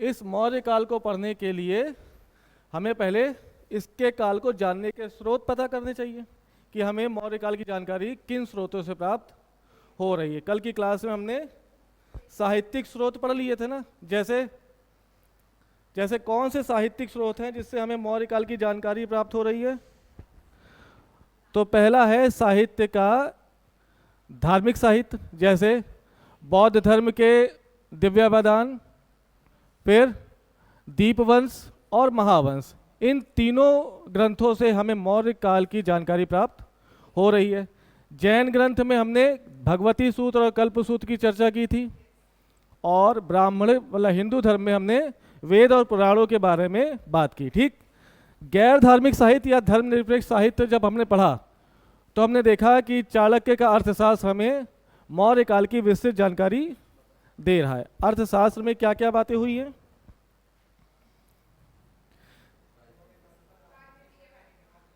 इस मौर्य काल को पढ़ने के लिए हमें पहले इसके काल को जानने के स्रोत पता करने चाहिए कि हमें मौर्य काल की जानकारी किन स्रोतों से प्राप्त हो रही है। कल की क्लास में हमने साहित्यिक स्रोत पढ़ लिए थे ना, जैसे जैसे कौन से साहित्यिक स्रोत हैं जिससे हमें मौर्य काल की जानकारी प्राप्त हो रही है। तो पहला है साहित्य का धार्मिक साहित्य, जैसे बौद्ध धर्म के दिव्यावदान, फिर दीपवंश और महावंश। इन तीनों ग्रंथों से हमें मौर्य काल की जानकारी प्राप्त हो रही है। जैन ग्रंथ में हमने भगवती सूत्र और कल्प सूत्र की चर्चा की थी, और ब्राह्मण मतलब हिंदू धर्म में हमने वेद और पुराणों के बारे में बात की। ठीक, गैर धार्मिक साहित्य या धर्मनिरपेक्ष साहित्य जब हमने पढ़ा तो हमने देखा कि चाणक्य का अर्थशास्त्र हमें मौर्य काल की विस्तृत जानकारी दे रहा है। अर्थशास्त्र में क्या क्या बातें हुई हैं?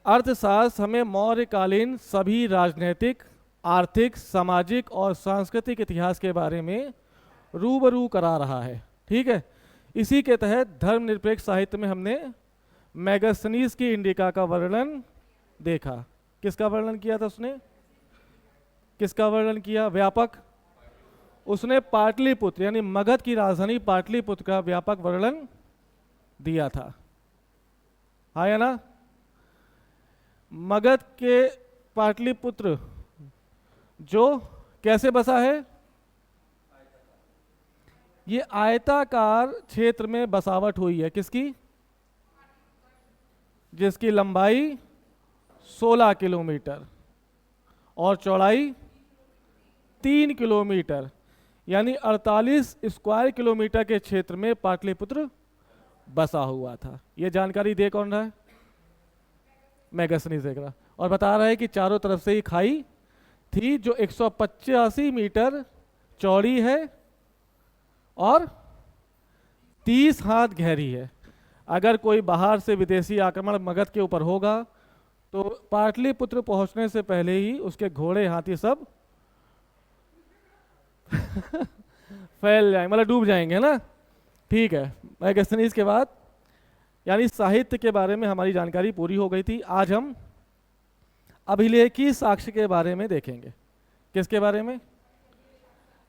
अर्थशास्त्र हमें मौर्यकालीन सभी राजनीतिक, आर्थिक, सामाजिक और सांस्कृतिक इतिहास के बारे में रूबरू करा रहा है। ठीक है, इसी के तहत धर्मनिरपेक्ष साहित्य में हमने मैगस्थनीज की इंडिका का वर्णन देखा। किसका वर्णन किया था उसने? किसका वर्णन किया? व्यापक। उसने पाटलिपुत्र यानी मगध की राजधानी पाटलिपुत्र का व्यापक वर्णन दिया था। हाँ या ना? मगध के पाटलिपुत्र जो कैसे बसा है? ये आयताकार क्षेत्र में बसावट हुई है। किसकी? जिसकी लंबाई 16 किलोमीटर और चौड़ाई 3 किलोमीटर, यानी 48 स्क्वायर किलोमीटर के क्षेत्र में पाटलिपुत्र बसा हुआ था। ये जानकारी दे कौन रहा है? मैगस्थनीज देख रहा, और बता रहा है कि चारों तरफ से ही खाई थी जो 185 मीटर चौड़ी है और 30 हाथ गहरी है। अगर कोई बाहर से विदेशी आक्रमण मगध के ऊपर होगा तो पाटलिपुत्र पहुंचने से पहले ही उसके घोड़े हाथी सब फैल जाएंगे, मतलब डूब जाएंगे ना। ठीक है, मैगस्थनीज के बाद यानी साहित्य के बारे में हमारी जानकारी पूरी हो गई थी। आज हम अभिलेखी साक्ष्य के बारे में देखेंगे। किसके बारे में?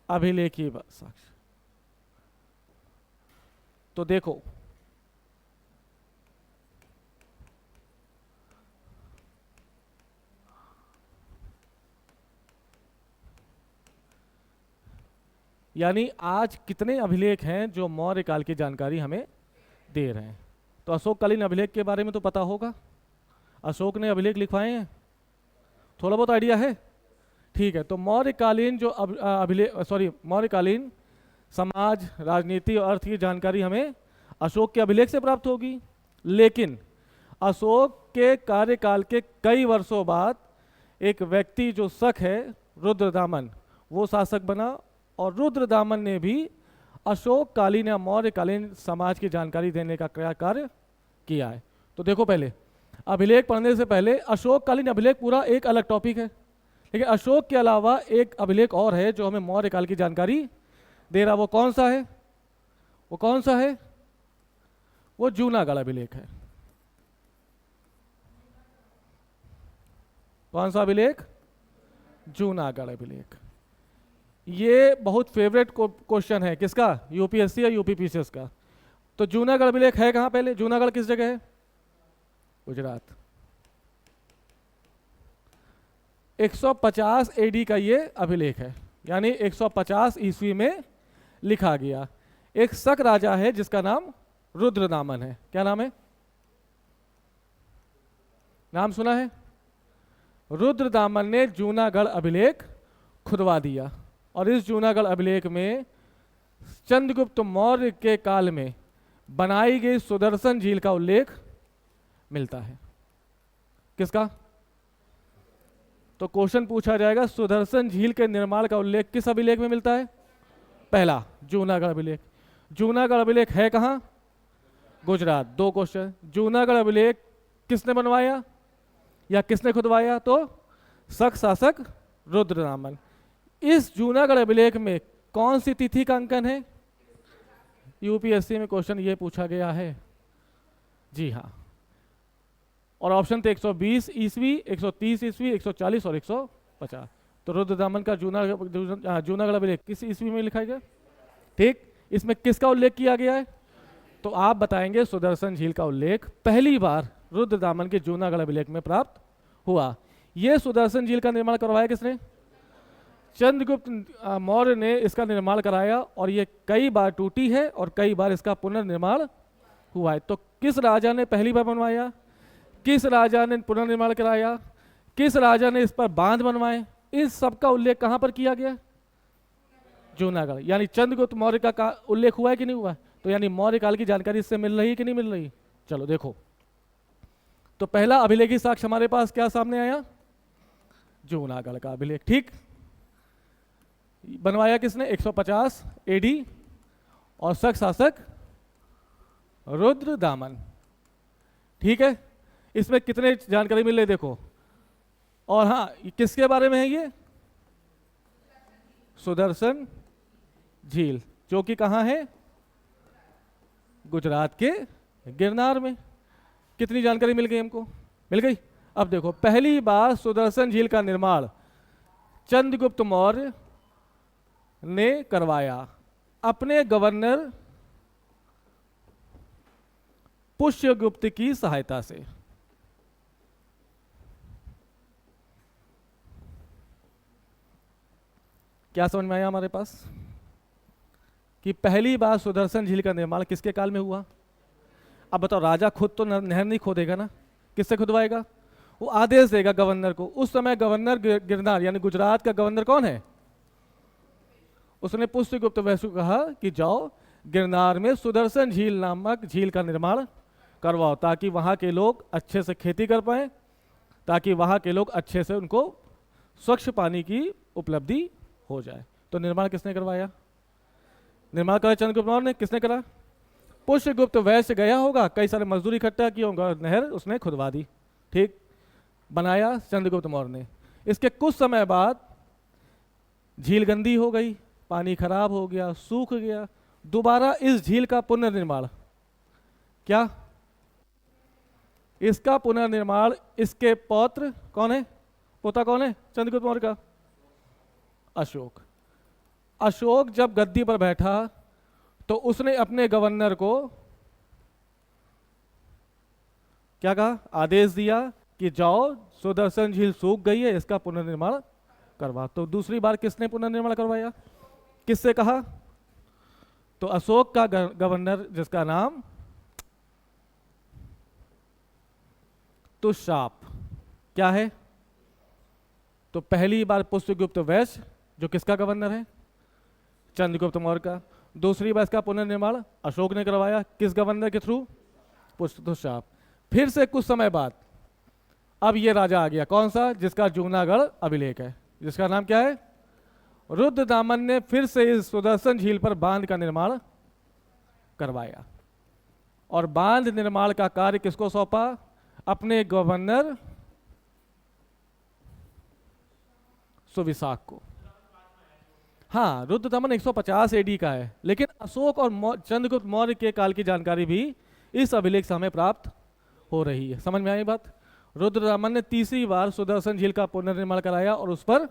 अभिलेखी साक्ष्य। तो देखो, यानी आज कितने अभिलेख हैं जो मौर्य काल की जानकारी हमें दे रहे हैं। तो अशोककालीन अभिलेख के बारे में तो पता होगा, अशोक ने अभिलेख लिखवाए हैं, थोड़ा बहुत आइडिया है। ठीक है, तो मौर्यकालीन जो मौर्यकालीन समाज, राजनीति और अर्थ की जानकारी हमें अशोक के अभिलेख से प्राप्त होगी। लेकिन अशोक के कार्यकाल के कई वर्षों बाद एक व्यक्ति जो शक है रुद्रदामन, वो शासक बना, और रुद्रदामन ने भी अशोककालीन या मौर्यकालीन समाज की जानकारी देने का कार्य किया है। तो देखो, पहले अभिलेख पढ़ने से पहले अशोककालीन अभिलेख पूरा एक अलग टॉपिक है, लेकिन अशोक के अलावा एक अभिलेख और है जो हमें मौर्य काल की जानकारी दे रहा। वो कौन सा है? वो कौन सा है? वो जूनागढ़ अभिलेख है। कौन सा अभिलेख? जूनागढ़ अभिलेख। ये बहुत फेवरेट क्वेश्चन है। किसका? यूपीएससी या यूपीपीसीएस का। तो जूनागढ़ अभिलेख है कहाँ? पहले जूनागढ़ किस जगह है? गुजरात। 150 एडी का ये अभिलेख है, यानी 150 ईस्वी में लिखा गया। एक शक राजा है जिसका नाम रुद्रदामन है। क्या नाम है? नाम सुना है? रुद्रदामन ने जूनागढ़ अभिलेख खुदवा दिया, और इस जूनागढ़ अभिलेख में चंद्रगुप्त मौर्य के काल में बनाई गई सुदर्शन झील का उल्लेख मिलता है। किसका? तो क्वेश्चन पूछा जाएगा, सुदर्शन झील के निर्माण का उल्लेख किस अभिलेख में मिलता है? पहला, जूनागढ़ अभिलेख। जूनागढ़ अभिलेख है कहाँ? गुजरात। दो क्वेश्चन, जूनागढ़ अभिलेख किसने बनवाया या किसने खुदवाया? तो शक शासक रुद्रदामन। इस जूनागढ़ अभिलेख में कौन सी तिथि का अंकन है? यूपीएससी में क्वेश्चन ये पूछा गया है, जी हाँ। और ऑप्शन थे 120 ईस्वी, 130 ईस्वी, 140 और 150। तो रुद्रदामन का जूनागढ़ अभिलेख किस ईस्वी में लिखा गया? ठीक, इसमें किसका उल्लेख किया गया है? तो आप बताएंगे सुदर्शन झील का उल्लेख पहली बार रुद्रदामन के जूनागढ़ अभिलेख में प्राप्त हुआ। यह सुदर्शन झील का निर्माण करवाया किसने? चंद्रगुप्त मौर्य ने इसका निर्माण कराया, और ये कई बार टूटी है और कई बार इसका पुनर्निर्माण हुआ है। तो किस राजा ने पहली बार बनवाया, किस राजा ने पुनर्निर्माण कराया, किस राजा ने इस पर बांध बनवाए, इस सब का उल्लेख कहां पर किया गया? जूनागढ़। यानी चंद्रगुप्त मौर्य का उल्लेख हुआ है कि नहीं हुआ? तो यानी मौर्य काल की जानकारी इससे मिल रही है कि नहीं मिल रही? चलो देखो, तो पहला अभिलेखी साक्ष्य हमारे पास क्या सामने आया? जूनागढ़ का अभिलेख। ठीक, बनवाया किसने? 150 एडी, और शक शासक रुद्रदामन। ठीक है, इसमें कितने जानकारी मिल रही देखो। और हाँ, किसके बारे में है ये? सुदर्शन झील, जो कि कहाँ है? गुजरात के गिरनार में। कितनी जानकारी मिल गई हमको? मिल गई। अब देखो, पहली बार सुदर्शन झील का निर्माण चंद्रगुप्त मौर्य ने करवाया अपने गवर्नर पुष्यगुप्त की सहायता से। क्या समझ में आया हमारे पास कि पहली बार सुदर्शन झील का निर्माण किसके काल में हुआ? अब बताओ, राजा खुद तो नहर नहीं खोदेगा ना, किससे खुदवाएगा? वो आदेश देगा गवर्नर को। उस समय गवर्नर गिरनार यानी गुजरात का गवर्नर कौन है? उसने पुष्यगुप्त वैश्य को कहा कि जाओ गिरनार में सुदर्शन झील नामक झील का निर्माण करवाओ, ताकि वहाँ के लोग अच्छे से खेती कर पाए, ताकि वहाँ के लोग अच्छे से उनको स्वच्छ पानी की उपलब्धि हो जाए। तो निर्माण किसने करवाया? निर्माण करा चंद्रगुप्त मौर्य ने। किसने करा? पुष्यगुप्त वैश्य गया होगा, कई सारे मजदूर इकट्ठा किया होगा, नहर उसने खुदवा दी। ठीक, बनाया चंद्रगुप्त मौर्य ने। इसके कुछ समय बाद झील गंदी हो गई, पानी खराब हो गया, सूख गया। दोबारा इस झील का पुनर्निर्माण, क्या इसका पुनर्निर्माण इसके पौत्र कौन है? पोता कौन है चंद्रगुप्त मौर्य का? अशोक। अशोक जब गद्दी पर बैठा तो उसने अपने गवर्नर को क्या कहा? आदेश दिया कि जाओ सुदर्शन झील सूख गई है, इसका पुनर्निर्माण करवा। तो दूसरी बार किसने पुनर्निर्माण करवाया? किससे कहा? तो अशोक का गवर्नर, जिसका नाम तुषाप, क्या है? तो पहली बार पुष्यगुप्त वैश्य, जो किसका गवर्नर है? चंद्रगुप्त मौर्य का। दूसरी बार इसका पुनर्निर्माण अशोक ने करवाया, किस गवर्नर के थ्रू? तुषाप। फिर से कुछ समय बाद अब ये राजा आ गया, कौन सा? जिसका जूनागढ़ अभिलेख है, जिसका नाम क्या है? रुद्रदामन ने फिर से इस सुदर्शन झील पर बांध का निर्माण करवाया, और बांध निर्माण का कार्य किसको सौंपा? अपने गवर्नर सुविशाख को। हाँ, रुद्रदामन 150 एडी का है, लेकिन अशोक और चंद्रगुप्त मौर्य के काल की जानकारी भी इस अभिलेख से हमें प्राप्त हो रही है। समझ में आई बात? रुद्रदामन ने तीसरी बार सुदर्शन झील का पुनर्निर्माण कराया और उस पर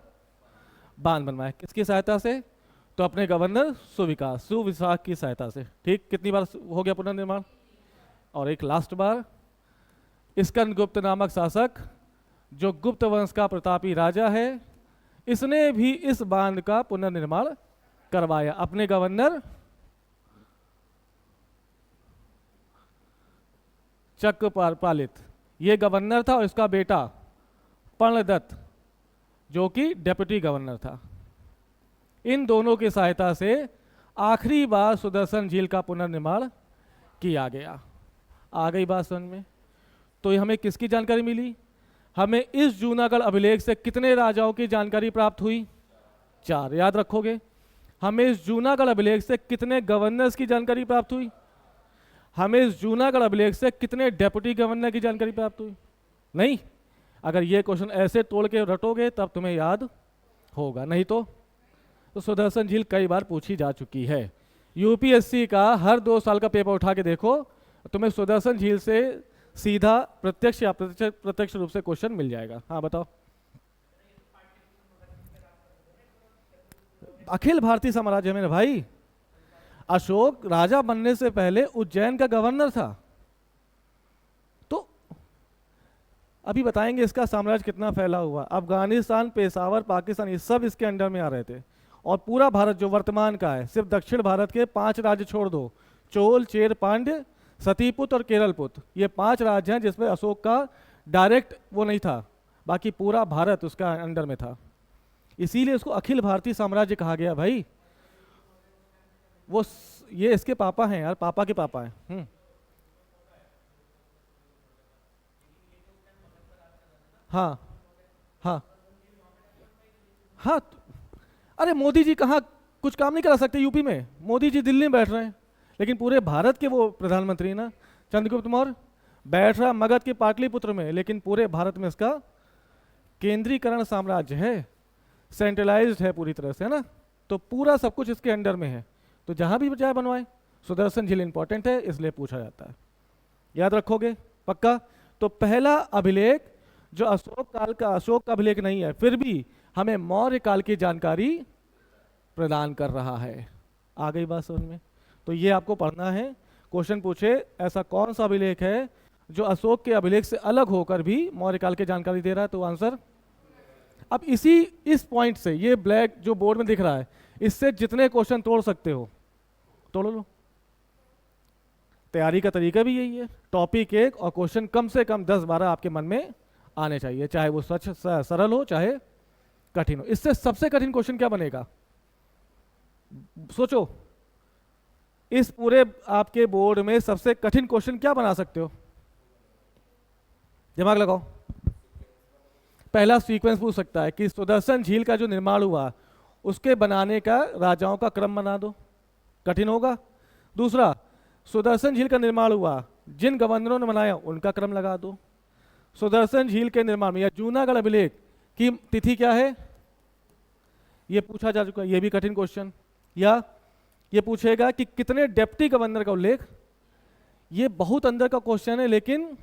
बांध बनवाया। किसकी सहायता से? तो अपने गवर्नर सुविशाख की सहायता से। ठीक, कितनी बार हो गया पुनर्निर्माण? और एक लास्ट बार स्कंदगुप्त नामक शासक, जो गुप्त वंश का प्रतापी राजा है, इसने भी इस बांध का पुनर्निर्माण करवाया। अपने गवर्नर चक्रपालित, ये गवर्नर था, और इसका बेटा पर्णदत्त, जो कि डेप्यूटी गवर्नर था। इन दोनों की सहायता से आखिरी बार सुदर्शन झील का पुनर्निर्माण किया गया। आ गई बात समझ में? तो हमें किसकी जानकारी मिली? हमें इस जूनागढ़ अभिलेख से कितने राजाओं की जानकारी प्राप्त हुई? 4, याद रखोगे। हमें इस जूनागढ़ अभिलेख से कितने गवर्नर्स की जानकारी प्राप्त हुई? हमें इस जूनागढ़ अभिलेख से कितने डेप्यूटी गवर्नर की जानकारी प्राप्त हुई? नहीं, अगर ये क्वेश्चन ऐसे तोड़ के रटोगे तब तुम्हें याद होगा, नहीं तो सुदर्शन झील कई बार पूछी जा चुकी है। यूपीएससी का हर 2 साल का पेपर उठा के देखो, तुम्हें सुदर्शन झील से सीधा प्रत्यक्ष या प्रत्यक्ष रूप से क्वेश्चन मिल जाएगा। हाँ बताओ। अखिल भारतीय साम्राज्य में भाई, अशोक राजा बनने से पहले उज्जैन का गवर्नर था। तो अभी बताएंगे इसका साम्राज्य कितना फैला हुआ। अफगानिस्तान, पेशावर, पाकिस्तान, ये सब इसके अंडर में आ रहे थे। और पूरा भारत जो वर्तमान का है, सिर्फ दक्षिण भारत के 5 राज्य छोड़ दो, चोल, चेर, पांड्य, सतीपुत और केरलपुत, ये 5 राज्य हैं जिसमें अशोक का डायरेक्ट वो नहीं था, बाकी पूरा भारत उसका अंडर में था। इसीलिए इसको अखिल भारतीय साम्राज्य कहा गया भाई। ये इसके पापा हैं यार, पापा के पापा हैं। हाँ हाँ हाँ। अरे मोदी जी कहाँ कुछ काम नहीं करा सकते यूपी में? मोदी जी दिल्ली में बैठ रहे हैं, लेकिन पूरे भारत के वो प्रधानमंत्री ना। चंद्रगुप्त मौर्य बैठ रहा मगध के पाटलिपुत्र में, लेकिन पूरे भारत में इसका केंद्रीकरण साम्राज्य है, सेंट्रलाइज्ड है पूरी तरह से, है ना। तो पूरा सब कुछ इसके अंडर में है। तो जहां भी चाहे बनवाए, सुदर्शन झील इंपॉर्टेंट है इसलिए पूछा जाता है, याद रखोगे पक्का। तो पहला अभिलेख जो अशोक काल का, अशोक का अभिलेख नहीं है, फिर भी हमें मौर्य काल की जानकारी प्रदान कर रहा है। आ गई बात समझ में? तो ये आपको पढ़ना है। क्वेश्चन पूछे ऐसा कौन सा अभिलेख है जो अशोक के अभिलेख से अलग होकर भी मौर्य काल की जानकारी दे रहा है, तो आंसर। अब इस पॉइंट से, ये ब्लैक जो बोर्ड में दिख रहा है, इससे जितने क्वेश्चन तोड़ सकते हो तोड़ लो। तैयारी का तरीका भी यही है, टॉपिक एक और क्वेश्चन कम से कम 10-12 आपके मन में आने चाहिए, चाहे वो सच सरल हो चाहे कठिन हो। इससे सबसे कठिन क्वेश्चन क्या बनेगा सोचो। इस पूरे आपके बोर्ड में सबसे कठिन क्वेश्चन क्या बना सकते हो? दिमाग लगाओ। पहला सीक्वेंस पूछ सकता है कि सुदर्शन झील का जो निर्माण हुआ उसके बनाने का राजाओं का क्रम बना दो, कठिन होगा। दूसरा, सुदर्शन झील का निर्माण हुआ, जिन गवर्नरों ने बनाया उनका क्रम लगा दो। सुदर्शन झील के निर्माण में या जूनागढ़ अभिलेख की तिथि क्या है, यह पूछा जा चुका है, यह भी कठिन क्वेश्चन। या ये पूछेगा कि कितने डेप्टी गवर्नर का उल्लेख, ये बहुत अंदर का क्वेश्चन है, लेकिन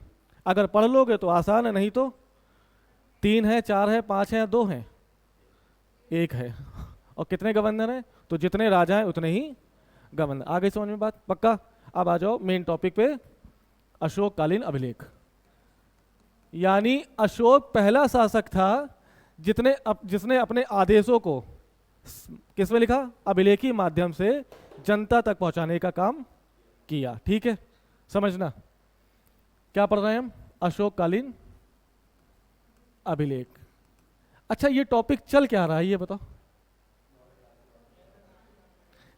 अगर पढ़ लोगे तो आसान है, नहीं तो 3 है, 4 है, 5 है, 2 है, 1 है। और कितने गवर्नर हैं, तो जितने राजा हैं उतने ही गवर्नर। आगे समझ में बात पक्का। अब आ जाओ मेन टॉपिक पे, अशोककालीन अभिलेख। यानी अशोक पहला शासक था जिसने अपने आदेशों को किस में लिखा, अभिलेखी माध्यम से जनता तक पहुंचाने का काम किया। ठीक है, समझना क्या पढ़ रहे हैं हम, अशोककालीन अभिलेख। अच्छा ये टॉपिक चल क्या रहा है ये बताओ?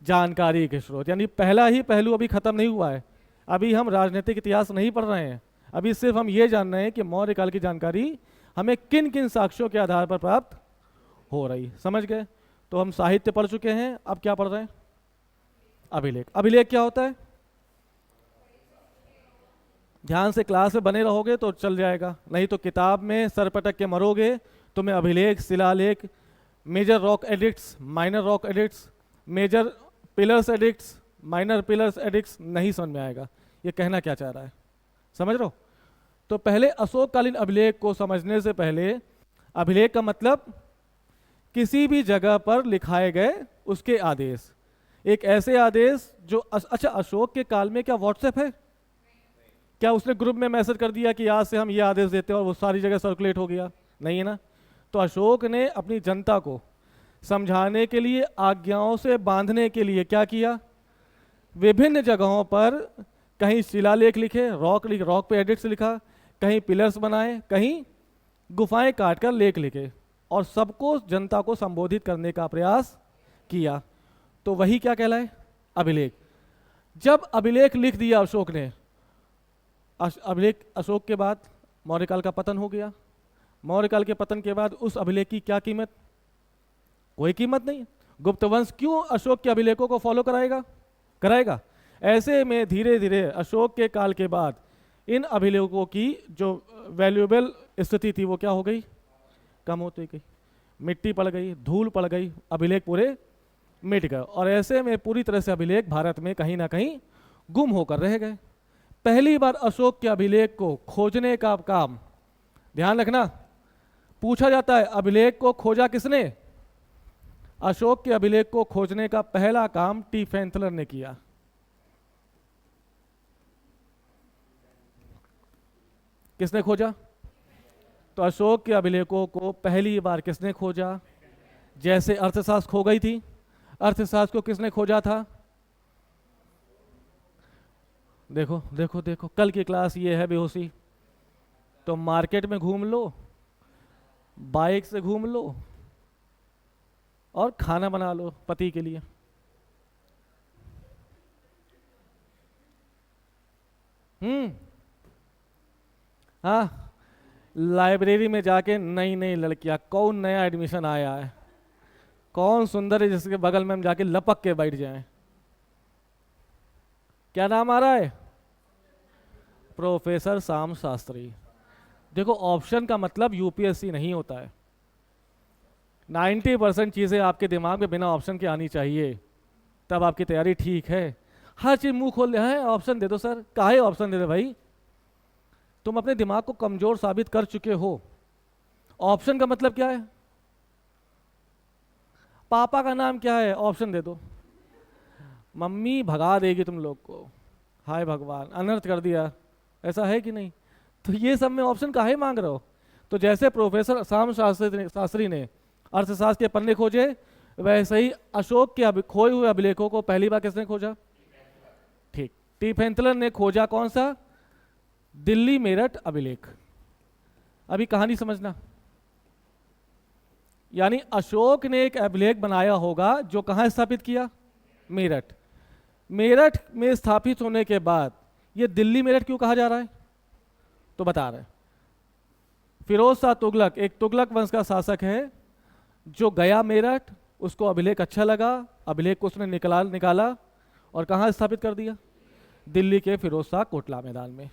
जानकारी के स्रोत, यानी पहला ही पहलू अभी खत्म नहीं हुआ है। अभी हम राजनीतिक इतिहास नहीं पढ़ रहे हैं, अभी सिर्फ हम ये जान रहे हैं कि मौर्य काल की जानकारी हमें किन किन साक्ष्यों के आधार पर प्राप्त हो रही। समझ गए? तो हम साहित्य पढ़ चुके हैं, अब क्या पढ़ रहे हैं, अभिलेख। अभिलेख क्या होता है? ध्यान से क्लास में बने रहोगे तो चल जाएगा, नहीं तो किताब में सर पटक के मरोगे। तुम्हें अभिलेख, शिलालेख, major rock edicts, minor rock edicts, major pillars edicts, minor pillars edicts नहीं समझ में आएगा ये कहना क्या चाह रहा है। समझ रहे हो? तो पहले अशोककालीन अभिलेख को समझने से पहले, अभिलेख का मतलब किसी भी जगह पर लिखाए गए उसके आदेश। एक ऐसे आदेश जो अच्छा अशोक के काल में क्या व्हाट्सएप है? क्या उसने ग्रुप में मैसेज कर दिया कि आज से हम ये आदेश देते हैं और वो सारी जगह सर्कुलेट हो गया? नहीं है ना। तो अशोक ने अपनी जनता को समझाने के लिए, आज्ञाओं से बांधने के लिए क्या किया, विभिन्न जगहों पर कहीं शिलालेख लिखे, रॉक पे एडिक्ट्स लिखा, कहीं पिलर्स बनाए, कहीं गुफाएं काटकर लेख लिखे, और सबको जनता को संबोधित करने का प्रयास किया। तो वही क्या कहलाए, अभिलेख। जब अभिलेख लिख दिया अशोक ने, अभिलेख अशोक के बाद मौर्य काल का पतन हो गया। मौर्य काल के पतन के बाद उस अभिलेख की क्या कीमत? कोई कीमत नहीं। गुप्त वंश क्यों अशोक के अभिलेखों को फॉलो कराएगा? ऐसे में धीरे धीरे अशोक के काल के बाद इन अभिलेखों की जो वैल्यूएबल स्थिति थी वो क्या हो गई, कम होती गई, मिट्टी पड़ गई, धूल पड़ गई, अभिलेख पूरे मिट गए, और ऐसे में पूरी तरह से अभिलेख भारत में कहीं ना कहीं गुम होकर रह गए। पहली बार अशोक के अभिलेख को खोजने का काम, ध्यान रखना, पूछा जाता है अभिलेख को खोजा किसने। अशोक के अभिलेख को खोजने का पहला काम टी फैंथलर ने किया। किसने खोजा? तो अशोक के अभिलेखों को पहली बार किसने खोजा? जैसे अर्थशास्त्र खो गई थी, अर्थशास्त्र को किसने खोजा था? देखो देखो देखो, कल की क्लास ये है बेहोशी। तो मार्केट में घूम लो, बाइक से घूम लो, और खाना बना लो पति के लिए। हाँ, लाइब्रेरी में जाके नई नई लड़कियां, कौन नया एडमिशन आया है, कौन सुंदर है जिसके बगल में हम जाके लपक के बैठ जाएं। क्या नाम आ रहा है? प्रोफेसर शाम शास्त्री। देखो, ऑप्शन का मतलब यूपीएससी नहीं होता है। 90% चीज़ें आपके दिमाग में बिना ऑप्शन के आनी चाहिए, तब आपकी तैयारी ठीक है। हर चीज़ मुंह खोल ले हैं, ऑप्शन दे दो सर, काहे ऑप्शन दे दो भाई? तुम अपने दिमाग को कमजोर साबित कर चुके हो। ऑप्शन का मतलब क्या है? पापा का नाम क्या है? ऑप्शन दे दो। मम्मी भगा देगी तुम लोग को। हाय भगवान, अनर्थ कर दिया, ऐसा है कि नहीं? तो ये सब में ऑप्शन काहे मांग रहे हो? तो जैसे प्रोफेसर शाम शास्त्री ने अर्थशास्त्र के पन्ने खोजे, वैसे ही अशोक के खोए हुए अभिलेखों को पहली बार किसने खोजा? ठीक, टी फैंथलर ने खोजा। कौन सा? दिल्ली मेरठ अभिलेख। अभी कहानी समझना, यानी अशोक ने एक अभिलेख बनाया होगा जो कहां स्थापित किया? मेरठ। मेरठ में स्थापित होने के बाद ये दिल्ली मेरठ क्यों कहा जा रहा है? तो बता रहे, फिरोज शाह तुगलक एक तुगलक वंश का शासक है जो गया मेरठ, उसको अभिलेख अच्छा लगा, अभिलेख को उसने निकाला और कहाँ स्थापित कर दिया? दिल्ली के फिरोज शाह कोटला मैदान में।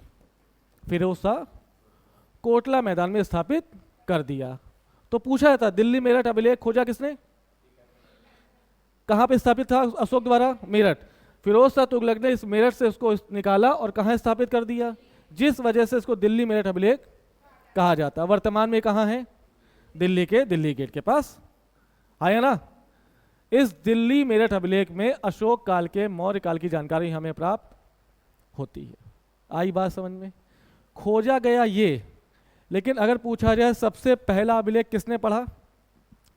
फिरोज शाह कोटला मैदान में स्थापित कर दिया। तो पूछा जाता, दिल्ली मेरठ अभिलेख खोजा किसने? कहाँ पे स्थापित था अशोक द्वारा? मेरठ। फिरोज शाह तुगलक ने इस मेरठ से उसको निकाला और कहाँ स्थापित कर दिया, जिस वजह से इसको दिल्ली मेरठ अभिलेख कहा जाता है। वर्तमान में कहाँ है? दिल्ली के दिल्ली गेट के पास, आया ना। इस दिल्ली मेरठ अभिलेख में अशोक काल के, मौर्य काल की जानकारी हमें प्राप्त होती है। आई बात समझ में? खोजा गया ये, लेकिन अगर पूछा जाए सबसे पहला अभिलेख किसने पढ़ा?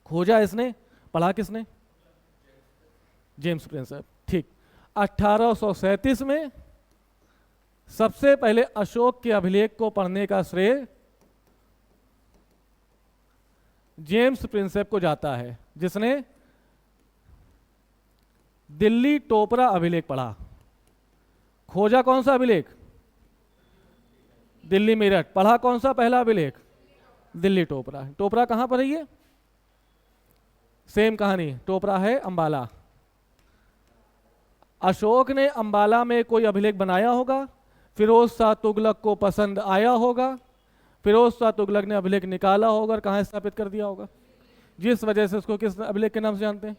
खोजा इसने, पढ़ा किसने? James Prinsep. ठीक, 1837 में सबसे पहले अशोक के अभिलेख को पढ़ने का श्रेय जेम्स प्रिंसेप को जाता है, जिसने दिल्ली टोपरा अभिलेख पढ़ा। खोजा कौन सा अभिलेख? दिल्ली मेरठ। पढ़ा कौन सा पहला अभिलेख? दिल्ली टोपरा। टोपरा कहां पर है? ये सेम कहानी, टोपरा है अंबाला। अशोक ने अंबाला में कोई अभिलेख बनाया होगा, फिरोज शाह तुगलक को पसंद आया होगा, फिरोज शाह तुगलक ने अभिलेख निकाला होगा और कहाँ स्थापित कर दिया होगा, जिस वजह से उसको किस अभिलेख के नाम से जानते हैं।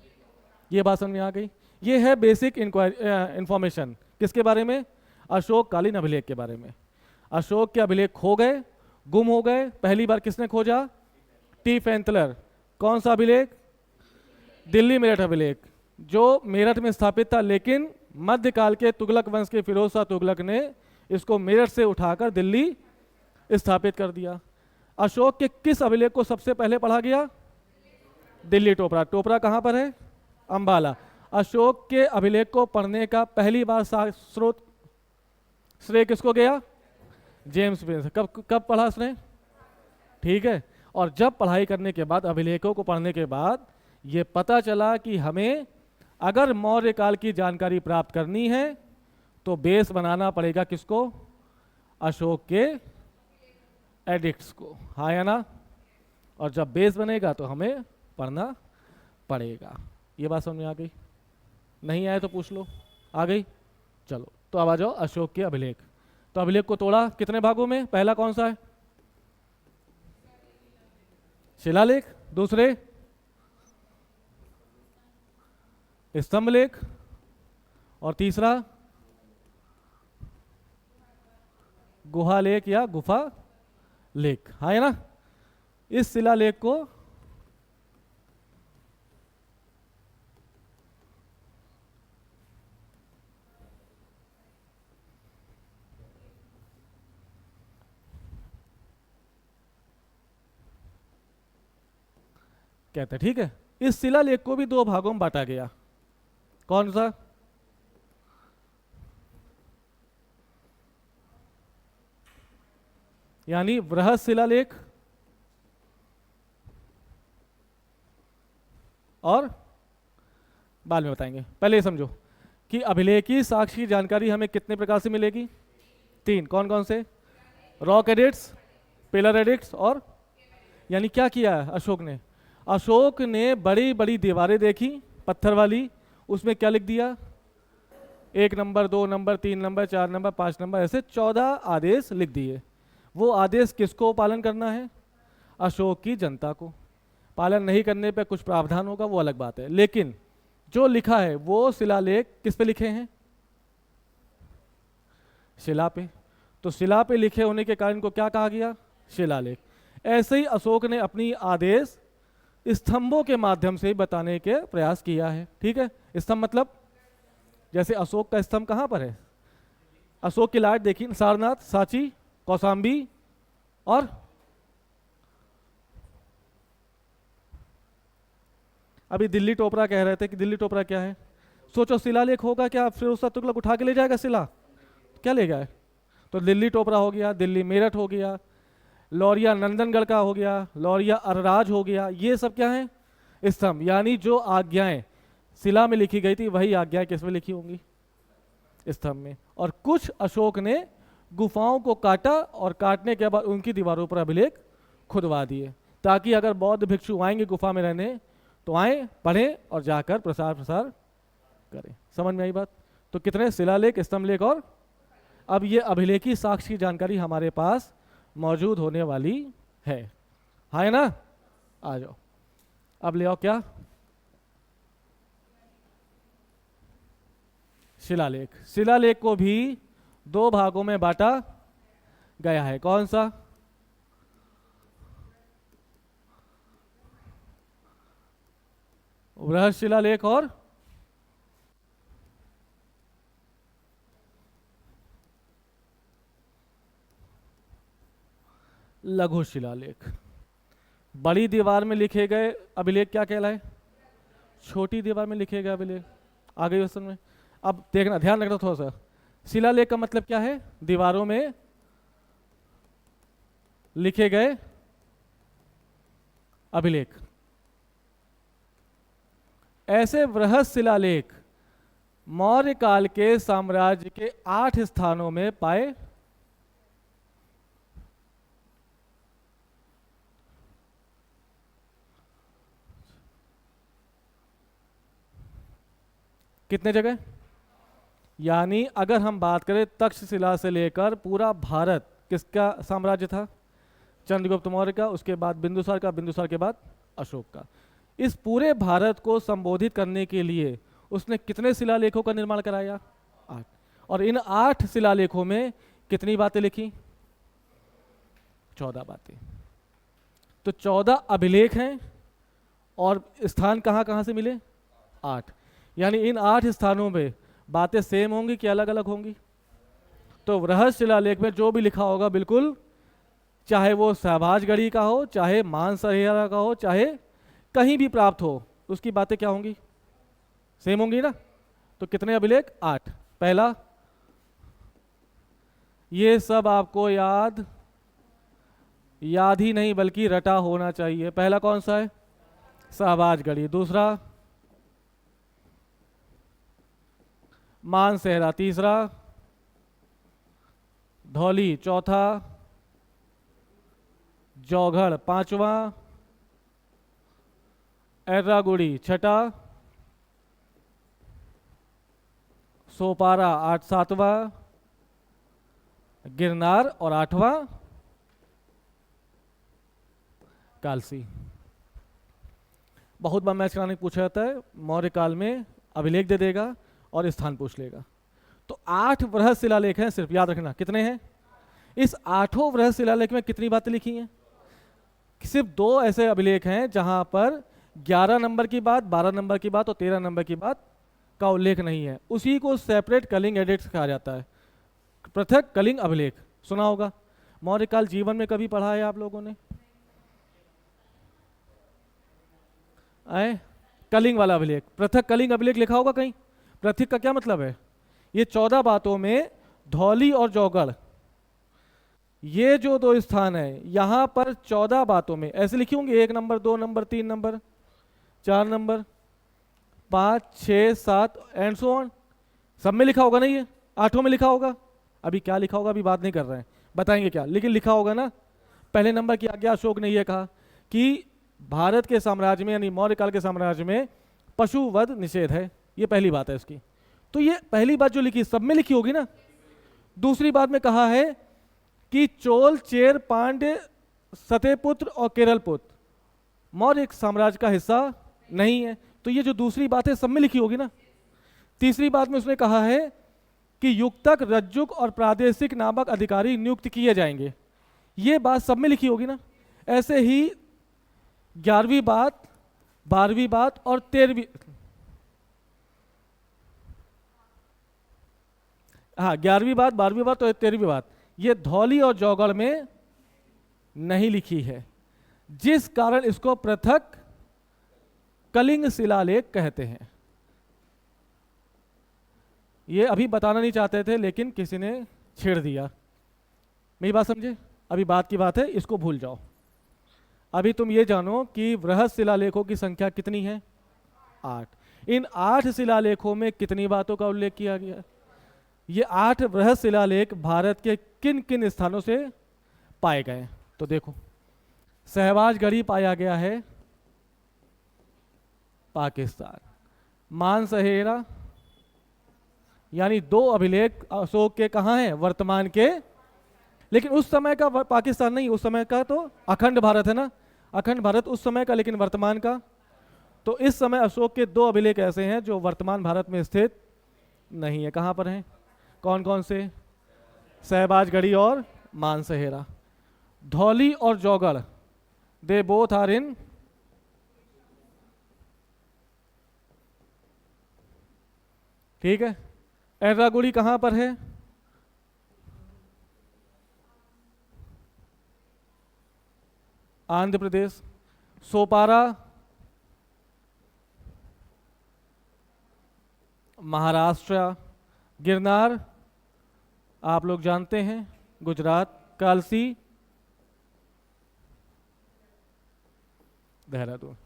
ये बात समझ में आ गई? ये है बेसिक इंफॉर्मेशन किसके बारे में? अशोक कालीन अभिलेख के बारे में। अशोक के अभिलेख खो गए, गुम हो गए। पहली बार किसने खोजा? टी फैंथलर। कौन सा अभिलेख? दिल्ली मेरठ अभिलेख, जो मेरठ में स्थापित था, लेकिन मध्यकाल के तुगलक वंश के फिरोज शाह तुगलक ने इसको मेरठ से उठाकर दिल्ली स्थापित कर दिया। अशोक के किस अभिलेख को सबसे पहले पढ़ा गया? दिल्ली टोपरा। टोपरा कहां पर है? अंबाला। अशोक के अभिलेख को पढ़ने का पहली बार स्रोत श्रेय किसको गया? James Prince. कब पढ़ा उसने? ठीक है। और जब पढ़ाई करने के बाद, अभिलेखों को पढ़ने के बाद, ये पता चला कि हमें अगर मौर्य काल की जानकारी प्राप्त करनी है तो बेस बनाना पड़ेगा किसको? अशोक के एडिक्ट्स को, हाँ या ना। और जब बेस बनेगा तो हमें पढ़ना पड़ेगा। ये बात समझ में आ गई? नहीं आए तो पूछ लो। आ गई? चलो, तो अब आ जाओ अशोक के अभिलेख। तो अभिलेख को तोड़ा कितने भागों में? पहला कौन सा है? शिलालेख। दूसरे स्तंभ लेख, और तीसरा गुहा लेख या गुफा लेख, हाँ है ना। इस शिलालेख को कहते हैं, ठीक है। इस शिलालेख को भी दो भागों में बांटा गया। कौन सा? यानी बृहद शिलालेख और बाद में बताएंगे। पहले ये समझो कि अभिलेखी साक्ष्य की जानकारी हमें कितने प्रकार से मिलेगी? तीन। कौन कौन से? रॉक एडिक्ट्स, पिलर एडिक्ट्स और, यानी क्या किया है अशोक ने? अशोक ने बड़ी बड़ी दीवारें देखी पत्थर वाली, उसमें क्या लिख दिया? 1 number, 2 number, 3 number, 4 number, 5 number, ऐसे 14 आदेश लिख दिए। वो आदेश किसको पालन करना है? अशोक की जनता को। पालन नहीं करने पे कुछ प्रावधान होगा, वो अलग बात है, लेकिन जो लिखा है वो शिलालेख किस पे लिखे हैं? शिला पे। तो शिला पे लिखे होने के कारण इनको क्या कहा गया? शिलालेख। ऐसे ही अशोक ने अपनी आदेश स्तंभों के माध्यम से बताने के प्रयास किया है, ठीक है। स्तंभ मतलब जैसे अशोक का स्तंभ कहाँ पर है? अशोक की लाट देखी, सारनाथ, सांची, कौशाम्बी और अभी दिल्ली टोपरा कह रहे थे कि दिल्ली टोपरा क्या है। सोचो शिलालेख होगा क्या, फिर उसका तुगलक उठा के ले जाएगा शिला, क्या ले गया? तो दिल्ली टोपरा हो गया, दिल्ली मेरठ हो गया, लौरिया नंदनगढ़ का हो गया, लौरिया अरराज हो गया, ये सब क्या है? स्तंभ। यानी जो आज्ञाएं शिला में लिखी गई थी वही आज्ञाएं किस में लिखी होंगी? स्तंभ में। और कुछ अशोक ने गुफाओं को काटा और काटने के बाद उनकी दीवारों पर अभिलेख खुदवा दिए, ताकि अगर बौद्ध भिक्षु आएंगे गुफा में रहने तो आए, पढ़ें और जाकर प्रसार करें। समझ में आई बात? तो कितने शिलालेख, स्तंभ लेख और अब ये अभिलेखी साक्ष्य की जानकारी हमारे पास मौजूद होने वाली है, हाँ है ना। आ जाओ, अब ले आओ क्या? शिलालेख। शिलालेख को भी दो भागों में बांटा गया है। कौन सा? बृहद शिलालेख और लघु शिलालेख। बड़ी दीवार में लिखे गए अभिलेख क्या कहलाए? छोटी दीवार में लिखे गए अभिलेख। आ गई उस समय? अब देखना, ध्यान रखना थोड़ा सा। शिलालेख का मतलब क्या है? दीवारों में लिखे गए अभिलेख। ऐसे बृहद शिलालेख मौर्य काल के साम्राज्य के 8 स्थानों में पाए कितने जगह? यानी अगर हम बात करें तक्षशिला से लेकर पूरा भारत किसका साम्राज्य था? चंद्रगुप्त मौर्य का, उसके बाद बिंदुसार का, बिंदुसार के बाद अशोक का। इस पूरे भारत को संबोधित करने के लिए उसने कितने शिलालेखों का निर्माण कराया? 8। और इन 8 शिलालेखों में कितनी बातें लिखी? 14 बातें। तो 14 अभिलेख हैं और स्थान कहाँ कहाँ से मिले? 8। यानी इन 8 स्थानों में बातें सेम होंगी कि अलग अलग होंगी? तो बृहद शिलालेख में जो भी लिखा होगा बिल्कुल, चाहे वो सहबाजगढ़ी का हो, चाहे मानसरोवर का हो, चाहे कहीं भी प्राप्त हो, उसकी बातें क्या होंगी? सेम होंगी ना। तो कितने अभिलेख? 8। पहला, ये सब आपको याद ही नहीं बल्कि रटा होना चाहिए। पहला कौन सा है? सहबाजगढ़ी। दूसरा मानसेहरा। तीसरा धौली। चौथा जौघड़। पांचवा एर्रागुड़ी। छठा सोपारा। 7वां गिरनार और 8वां कालसी। बहुत बार मैच कराने पूछा जाता है मौर्य काल में अभिलेख दे देगा और स्थान पूछ लेगा। तो 8 वृहद शिलालेख हैं, सिर्फ याद रखना कितने हैं। इस 8 वृहद शिलालेख में कितनी बातें लिखी हैं? सिर्फ 2 ऐसे अभिलेख हैं जहां पर 11 नंबर की बात, 12 नंबर की बात और 13 नंबर की बात का उल्लेख नहीं है। उसी को सेपरेट कलिंग एडिक्ट्स कहा जाता है, पृथक कलिंग अभिलेख। सुना होगा, मौर्यकाल जीवन में कभी पढ़ा है आप लोगों ने? आए कलिंग वाला अभिलेख, पृथक कलिंग अभिलेख लिखा होगा कहीं? पृथक का क्या मतलब है? ये 14 बातों में धौली और जौगढ़, ये जो 2 स्थान है, यहां पर 14 बातों में ऐसे लिखी होंगी, 1 number, 2 number, 3 number, 4 number, 5, 6, 7 and so on. सब में लिखा होगा ना, ये 8 में लिखा होगा। अभी क्या लिखा होगा अभी बात नहीं कर रहे हैं, बताएंगे क्या, लेकिन लिखा होगा ना। पहले नंबर की आज्ञा अशोक ने यह कहा कि भारत के साम्राज्य में यानी मौर्यकाल के साम्राज्य में पशुवध निषेध है, ये पहली बात है उसकी। तो ये पहली बात जो लिखी सब में लिखी होगी ना। दूसरी बात में कहा है कि चोल, चेर, पांड्य, सत्यपुत्र और केरलपुत्र मौर्य साम्राज्य का हिस्सा नहीं है। तो ये जो दूसरी बात है सब में लिखी होगी ना। तीसरी बात में उसने कहा है कि युक्तक, रज्जुक और प्रादेशिक नामक अधिकारी नियुक्त किए जाएंगे, ये बात सब में लिखी होगी ना। ऐसे ही 11वीं बात, 12वीं बात और 13वीं, हाँ 11वीं बात, 12वीं बात और 13वीं बात, ये धौली और जौगढ़ में नहीं लिखी है, जिस कारण इसको पृथक कलिंग शिलालेख कहते हैं। ये अभी बताना नहीं चाहते थे लेकिन किसी ने छेड़ दिया। मेरी बात समझे? अभी बात की बात है, इसको भूल जाओ। अभी तुम ये जानो कि वृहद शिलालेखों की संख्या कितनी है? 8। इन 8 शिलालेखों में कितनी बातों का उल्लेख किया गया? ये 8 वृहद शिलालेख भारत के किन किन स्थानों से पाए गए? तो देखो, सहबाजगढ़ी पाया गया है पाकिस्तान, मानसहेरा यानी 2 अभिलेख अशोक के कहाँ हैं? वर्तमान के, लेकिन उस समय का पाकिस्तान नहीं, उस समय का तो अखंड भारत है ना, अखंड भारत उस समय का, लेकिन वर्तमान का। तो इस समय अशोक के 2 अभिलेख ऐसे हैं जो वर्तमान भारत में स्थित नहीं है। कहाँ पर हैं? कौन कौन से? सहबाजगढ़ी और मानसहेरा। धौली और Jaugada, they both are in, ठीक है। एर्रागुड़ी कहाँ पर है? आंध्र प्रदेश। सोपारा महाराष्ट्र। गिरनार आप लोग जानते हैं गुजरात। कालसी देहरादून।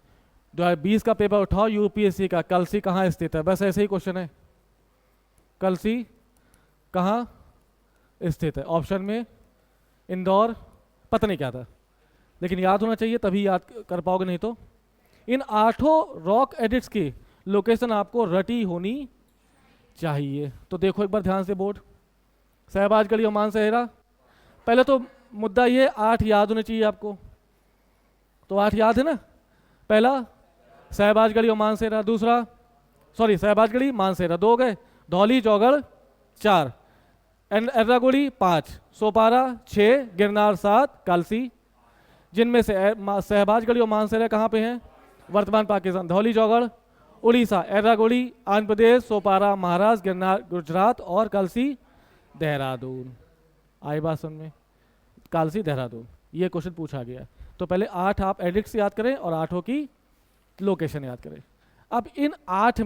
2020 का पेपर उठाओ यूपीएससी का, कालसी कहाँ स्थित है? बस ऐसे ही क्वेश्चन है, कालसी कहाँ स्थित है? ऑप्शन में इंदौर, पता नहीं क्या था, लेकिन याद होना चाहिए तभी याद कर पाओगे, नहीं तो। इन 8 रॉक एडिट्स की लोकेशन आपको रटी होनी चाहिए। तो देखो एक बार ध्यान से बोर्ड, सहबाजगढ़ी और मानसहेरा। पहले तो मुद्दा ये 8 याद होने चाहिए आपको, तो 8 याद है ना। पहला सहबाजगढ़ी और मानसहेरा, दूसरा सॉरी सहबाजगढ़ी मानसहेरा 2 गए, धौली जौगढ़ 4, एर्रागुड़ी 5, सोपारा 6, गिरनार 7, कालसी, जिनमें से सहबाजगढ़ी और मानसहेरा कहाँ पे हैं? वर्तमान पाकिस्तान। धौली जौगढ़ उड़ीसा, एर्रागुड़ी आंध्र प्रदेश, सोपारा महाराष्ट्र, गिरनार गुजरात और कालसी देहरादून। आई बात समझ में? कालसी देहरादून, ये क्वेश्चन पूछा गया। तो पहले 8 आप एडिक्ट्स याद करें और 8 की लोकेशन याद करें। अब इन 8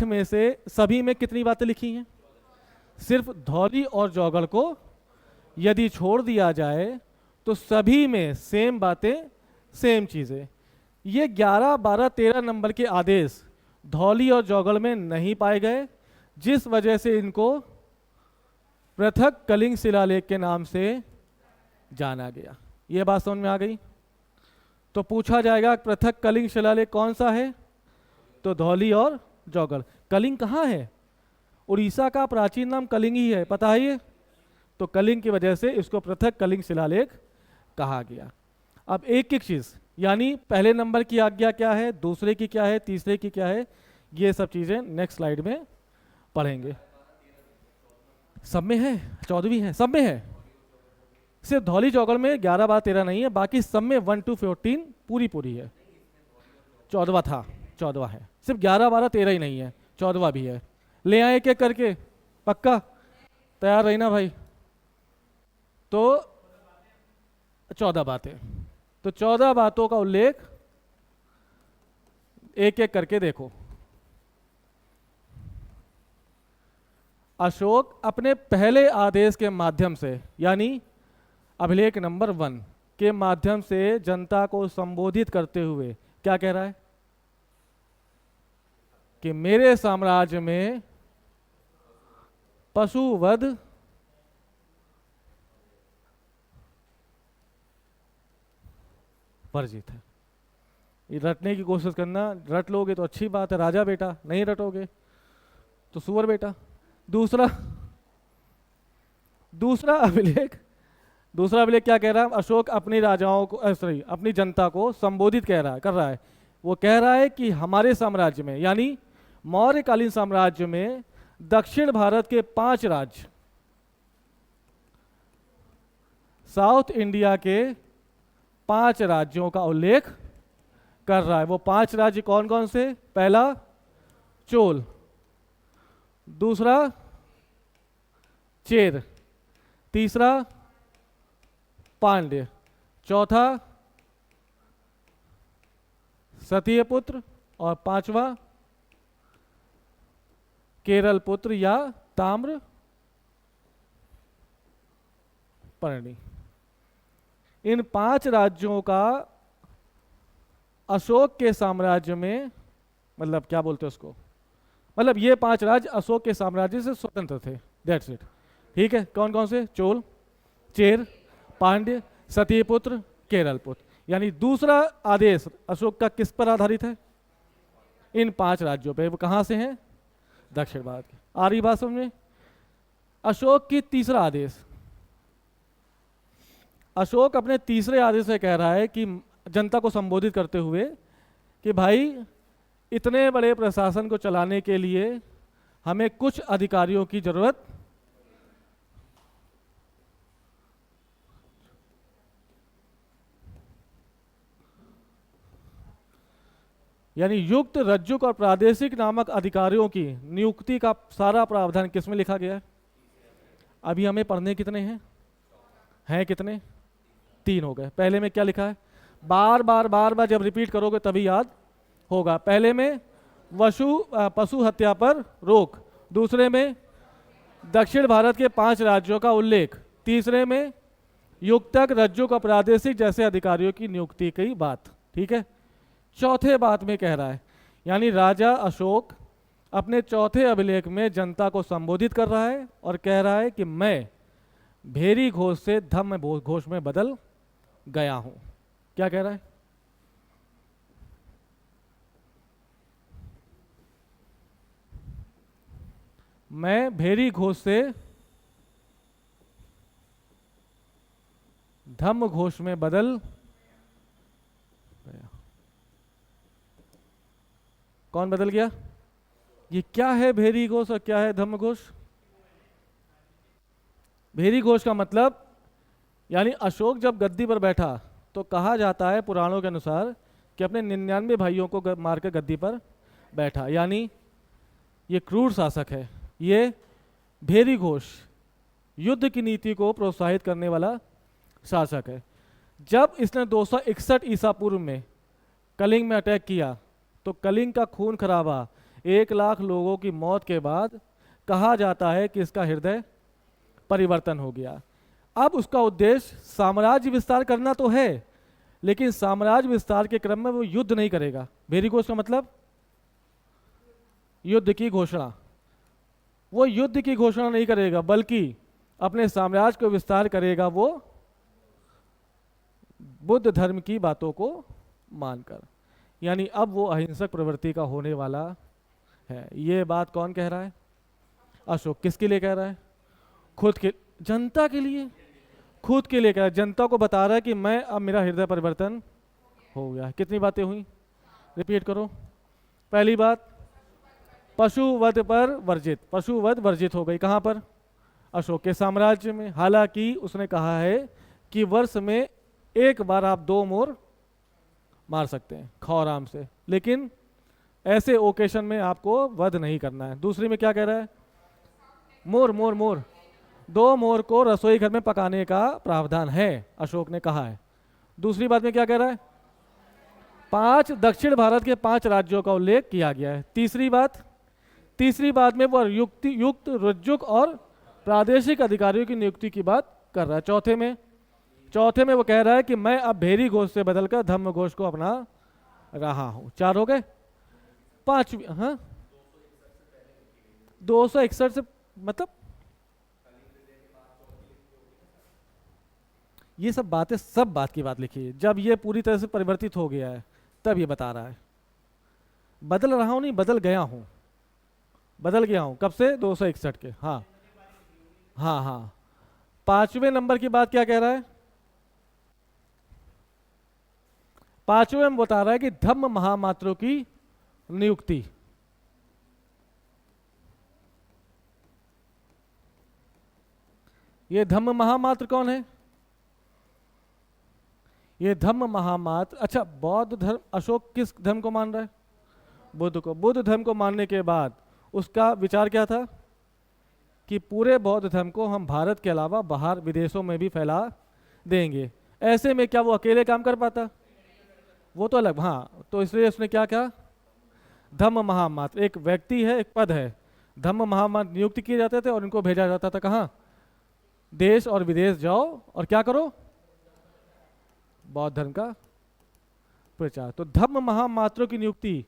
में से सभी में कितनी बातें लिखी हैं? सिर्फ धौली और जौगढ़ को यदि छोड़ दिया जाए तो सभी में सेम बातें, सेम चीजें। ये 11, 12, 13 नंबर के आदेश धौली और जौगढ़ में नहीं पाए गए, जिस वजह से इनको पृथक कलिंग शिलालेख के नाम से जाना गया। ये बात समझ में आ गई? तो पूछा जाएगा पृथक कलिंग शिलालेख कौन सा है? तो धौली और जौगढ़। कलिंग कहाँ है? उड़ीसा का प्राचीन नाम कलिंग ही है, पता है ये? तो कलिंग की वजह से इसको पृथक कलिंग शिलालेख कहा गया। अब एक एक चीज यानी पहले नंबर की आज्ञा क्या है, दूसरे की क्या है, तीसरे की क्या है, ये सब चीजें नेक्स्ट स्लाइड में पढ़ेंगे। सब में है, 14वीं है, सब में है। सिर्फ धौली चौगड़ में 11 12 13 नहीं है, बाकी सब में 1 to 14 पूरी पूरी है। 14वां था, 14वां है, सिर्फ 11 12 13 ही नहीं है, 14वां भी है। ले आए एक एक करके, पक्का तैयार रही ना भाई। तो 14 बातें, तो 14 बातों का उल्लेख एक एक करके देखो। अशोक अपने पहले आदेश के माध्यम से, यानी अभिलेख नंबर 1 के माध्यम से जनता को संबोधित करते हुए क्या कह रहा है कि मेरे साम्राज्य में पशुवध वर्जित है। ये रटने की कोशिश करना, रट लोगे तो अच्छी बात है, राजा बेटा, नहीं रटोगे तो सुअर बेटा। दूसरा अभिलेख क्या कह रहा है? अशोक अपनी राजाओं को, सॉरी, अपनी जनता को संबोधित कर रहा है। वो कह रहा है कि हमारे साम्राज्य में, यानी मौर्यकालीन साम्राज्य में दक्षिण भारत के 5 राज्य, साउथ इंडिया के 5 राज्यों का उल्लेख कर रहा है। वो 5 राज्य कौन कौन से? पहला चोल, दूसरा चेर, तीसरा पांड्य, चौथा सतीय पुत्र और 5वां केरल पुत्र या ताम्र पर्णी। इन 5 राज्यों का अशोक के साम्राज्य में, मतलब क्या बोलते हैं उसको, मतलब ये 5 राज्य अशोक के साम्राज्य से स्वतंत्र थे। That's it. ठीक है, कौन कौन से? चोल, चेर, पांड्य, सतीय पुत्र, केरल पुत्र। यानी दूसरा आदेश अशोक का किस पर आधारित है? इन 5 राज्यों पे। वो कहां से हैं? दक्षिण भारत के। आ रही बात समझ में? अशोक की तीसरा आदेश, अशोक अपने तीसरे आदेश से कह रहा है कि जनता को संबोधित करते हुए कि भाई इतने बड़े प्रशासन को चलाने के लिए हमें कुछ अधिकारियों की जरूरत यानी युक्त, रज्जुक और प्रादेशिक नामक अधिकारियों की नियुक्ति का सारा प्रावधान किसमें लिखा गया है? अभी हमें पढ़ने कितने हैं कितने? 3 हो गए। पहले में क्या लिखा है? बार बार जब रिपीट करोगे तभी याद होगा। पहले में पशु हत्या पर रोक, दूसरे में दक्षिण भारत के 5 राज्यों का उल्लेख, तीसरे में युक्तक, रज्जुक और प्रादेशिक जैसे अधिकारियों की नियुक्ति की बात। ठीक है, चौथे बात में कह रहा है, यानी राजा अशोक अपने चौथे अभिलेख में जनता को संबोधित कर रहा है और कह रहा है कि मैं भेरी घोष से धम्म घोष में बदल गया हूं। क्या कह रहा है? मैं भेरी घोष से धम्म घोष में बदल गया। कौन बदल गया? ये क्या है भेरी घोष और क्या है धम्म घोष? भेरी घोष का मतलब, यानी अशोक जब गद्दी पर बैठा तो कहा जाता है पुराणों के अनुसार कि अपने 99 भाइयों को मारकर गद्दी पर बैठा। यानी ये क्रूर शासक है, ये भेरी घोष, युद्ध की नीति को प्रोत्साहित करने वाला शासक है। जब इसने 261 ईसा पूर्व में कलिंग में अटैक किया तो कलिंग का खून खराबा, 1 लाख लोगों की मौत के बाद कहा जाता है कि इसका हृदय परिवर्तन हो गया। अब उसका उद्देश्य साम्राज्य विस्तार करना तो है, लेकिन साम्राज्य विस्तार के क्रम में वो युद्ध नहीं करेगा। भेरी घोष का मतलब युद्ध की घोषणा, वो युद्ध की घोषणा नहीं करेगा, बल्कि अपने साम्राज्य को विस्तार करेगा वो बुद्ध धर्म की बातों को मानकर। यानी अब वो अहिंसक प्रवृत्ति का होने वाला है। ये बात कौन कह रहा है? अशोक। किसके लिए कह रहा है? खुद के, जनता के लिए, खुद के लिए कह रहा है। जनता को बता रहा है कि मैं अब मेरा हृदय परिवर्तन हो गया। कितनी बातें हुई, रिपीट करो। पहली बात, पशुवध पर वर्जित, पशुवध वर्जित हो गई। कहाँ पर? अशोक के साम्राज्य में। हालांकि उसने कहा है कि वर्ष में एक बार आप 2 मोर मार सकते हैं खौराम से, लेकिन ऐसे ओकेशन में आपको वध नहीं करना है। दूसरी में क्या कह रहा है? मोर मोर मोर 2 मोर को रसोई घर में पकाने का प्रावधान है, अशोक ने कहा है। दूसरी बात में क्या कह रहा है? 5 दक्षिण भारत के 5 राज्यों का उल्लेख किया गया है। तीसरी बात में वो युक्त रुजुक और प्रादेशिक अधिकारियों की नियुक्ति की बात कर रहा है। चौथे में वो कह रहा है कि मैं अब भेरी घोष से बदलकर धम्म घोष को अपना रहा हूं। 4 हो गए। 5, हाँ 261 से मतलब ये सब बातें, सब बात की बात लिखी है। जब ये पूरी तरह से परिवर्तित हो गया है तब ये बता रहा है। बदल रहा हूं नहीं, बदल गया हूं, बदल गया हूं। कब से? 261 के। हाँ हाँ हाँ। 5वें नंबर की बात क्या कह रहा है? 5वें में बता रहा है कि धम्म महामात्रों की नियुक्ति। ये धम्म महामात्र कौन है? ये धम्म महामात्र, अच्छा बौद्ध धर्म, अशोक किस धर्म को मान रहा है? बुद्ध को। बुद्ध धर्म को मानने के बाद उसका विचार क्या था कि पूरे बौद्ध धर्म को हम भारत के अलावा बाहर विदेशों में भी फैला देंगे। ऐसे में क्या वो अकेले काम कर पाता? वो तो अलग। हाँ, तो इसलिए उसने क्या कहा? धम्म महामात्र, एक व्यक्ति है, एक पद है। धम्म महामात्र नियुक्त किए जाते थे और इनको भेजा जाता था कहाँ? देश और विदेश जाओ और क्या करो? बौद्ध धर्म का प्रचार। तो धम्म महामात्रों की नियुक्ति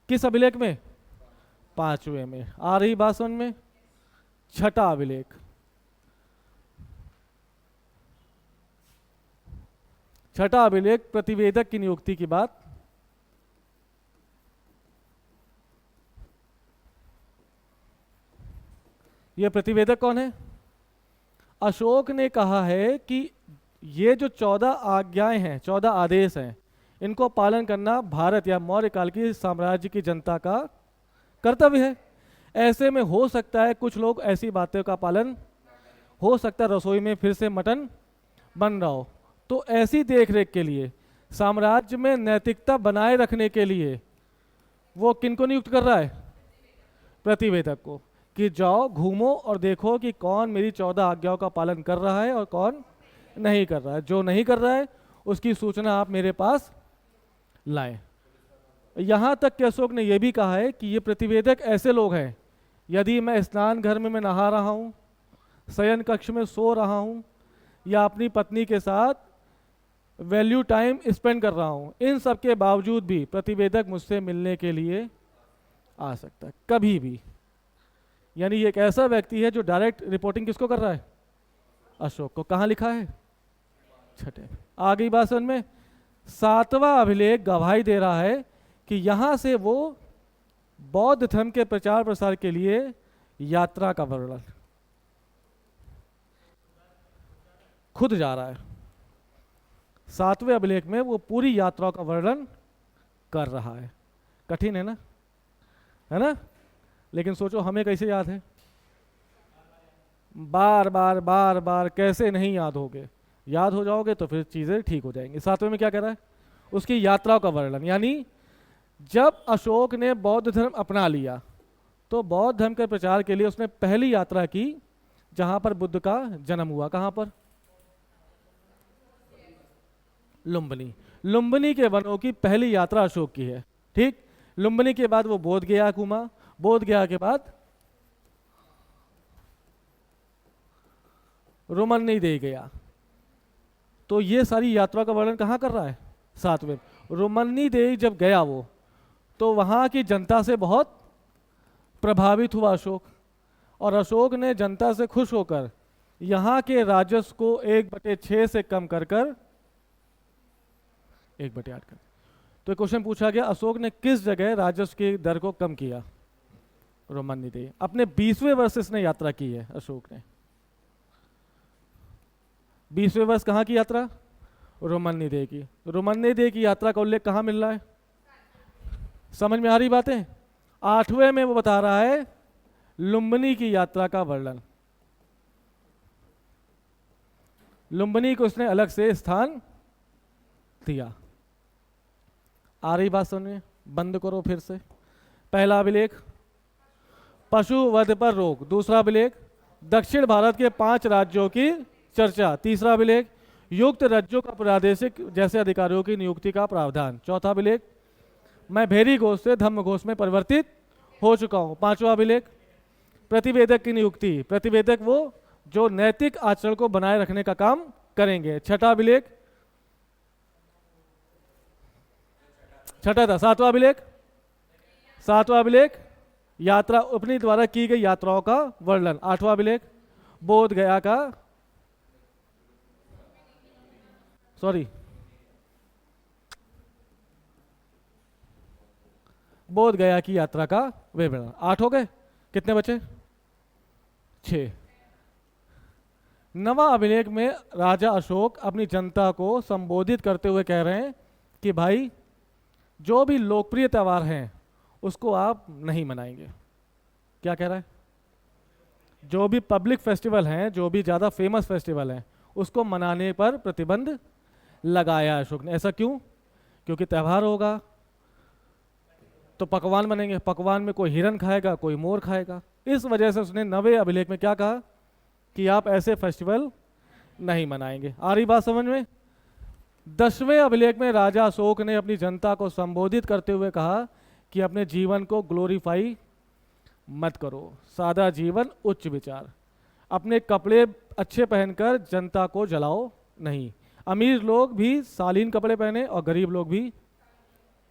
किस अभिलेख में? 5वें में। आ रही बात समझ में? 6ठा अभिलेख, 6ठा अभिलेख प्रतिवेदक की नियुक्ति की बात। यह प्रतिवेदक कौन है? अशोक ने कहा है कि ये जो 14 आज्ञाएं हैं, 14 आदेश हैं, इनको पालन करना भारत या मौर्य काल की साम्राज्य की जनता का कर्तव्य है। ऐसे में हो सकता है कुछ लोग ऐसी बातों का पालन, हो सकता है रसोई में फिर से मटन बन रहा हो, तो ऐसी देखरेख के लिए, साम्राज्य में नैतिकता बनाए रखने के लिए वो किनको नियुक्त कर रहा है? प्रतिवेदक को, कि जाओ घूमो और देखो कि कौन मेरी 14 आज्ञाओं का पालन कर रहा है और कौन नहीं कर रहा है। जो नहीं कर रहा है उसकी सूचना आप मेरे पास लाएं। यहाँ तक कि अशोक ने यह भी कहा है कि ये प्रतिवेदक ऐसे लोग हैं, यदि मैं स्नान घर में मैं नहा रहा हूँ, शयन कक्ष में सो रहा हूँ, या अपनी पत्नी के साथ वैल्यू टाइम स्पेंड कर रहा हूँ, इन सब के बावजूद भी प्रतिवेदक मुझसे मिलने के लिए आ सकता है कभी भी। यानी ये एक ऐसा व्यक्ति है जो डायरेक्ट रिपोर्टिंग किसको कर रहा है? अशोक को। कहाँ लिखा है? 6ठे। आ गई बात समझ में? 7वां अभिलेख गवाही दे रहा है कि यहाँ से वो बौद्ध धर्म के प्रचार प्रसार के लिए यात्रा का वर्णन खुद जा रहा है। 7वें अभिलेख में वो पूरी यात्रा का वर्णन कर रहा है। कठिन है ना, है ना? लेकिन सोचो हमें कैसे याद है? बार बार बार बार कैसे नहीं याद होगे? याद हो जाओगे तो फिर चीज़ें ठीक हो जाएंगी। 7वें में क्या कह रहा है? उसकी यात्रा का वर्णन। यानी जब अशोक ने बौद्ध धर्म अपना लिया तो बौद्ध धर्म के प्रचार के लिए उसने पहली यात्रा की जहां पर बुद्ध का जन्म हुआ। कहां पर? लुम्बिनी। लुम्बिनी के वनों की पहली यात्रा अशोक की है। ठीक। लुम्बिनी के बाद वो बोध गया घूमा, बोध गया के बाद रोमनी दे गया। तो ये सारी यात्रा का वर्णन कहाँ कर रहा है? 7वें। रोमनी दे जब गया वो, तो वहाँ की जनता से बहुत प्रभावित हुआ अशोक, और अशोक ने जनता से खुश होकर यहाँ के राजस्व को 1/6 से कम कर 1/8 कर। तो क्वेश्चन पूछा गया अशोक ने किस जगह राजस्व की दर को कम किया? रोमनी दे। अपने 20वें वर्ष इसने यात्रा की है अशोक ने। 20वें वर्ष कहाँ की यात्रा? रुमन्नीदेह की। रुमन्नीदेह की यात्रा का उल्लेख कहाँ मिल रहा है? समझ में आ रही बातें? 8वें में वो बता रहा है लुम्बिनी की यात्रा का वर्णन। लुम्बिनी को उसने अलग से स्थान दिया। आ रही बात समझ में? बंद करो फिर से। पहला अभिलेख पशु वध पर रोक। दूसरा अभिलेख दक्षिण भारत के 5 राज्यों की चर्चा। तीसरा अभिलेख युक्त राज्यों का प्रादेशिक जैसे अधिकारियों की नियुक्ति का प्रावधान। चौथा अभिलेख मैं भेरी घोष से धम्म घोष में परिवर्तित हो चुका हूँ। 5वां अभिलेख प्रतिवेदक की नियुक्ति। प्रतिवेदक वो जो नैतिक आचरण को बनाए रखने का काम करेंगे। छठा अभिलेख, छठा था। 7वां अभिलेख, 7वां अभिलेख यात्रा अपनी द्वारा की गई यात्राओं का वर्णन। 8वां अभिलेख बोध गया का बोध गया की यात्रा का विवरण। 8 हो गए, कितने बचे? 6। नवा अभिलेख में राजा अशोक अपनी जनता को संबोधित करते हुए कह रहे हैं कि भाई जो भी लोकप्रिय त्यौहार हैं उसको आप नहीं मनाएंगे। क्या कह रहा है? जो भी पब्लिक फेस्टिवल हैं, जो भी ज़्यादा फेमस फेस्टिवल हैं, उसको मनाने पर प्रतिबंध लगाया अशोक ने। ऐसा क्यों? क्योंकि त्यौहार होगा तो पकवान बनेंगे, पकवान में कोई हिरन खाएगा, कोई मोर खाएगा। इस वजह से उसने नवे अभिलेख में क्या कहा कि आप ऐसे फेस्टिवल नहीं मनाएंगे। आ रही बात समझ में? 10वें अभिलेख में राजा अशोक ने अपनी जनता को संबोधित करते हुए कहा कि अपने जीवन को ग्लोरीफाई मत करो, सादा जीवन उच्च विचार। अपने कपड़े अच्छे पहनकर जनता को जलाओ नहीं। अमीर लोग भी शालीन कपड़े पहने और गरीब लोग भी,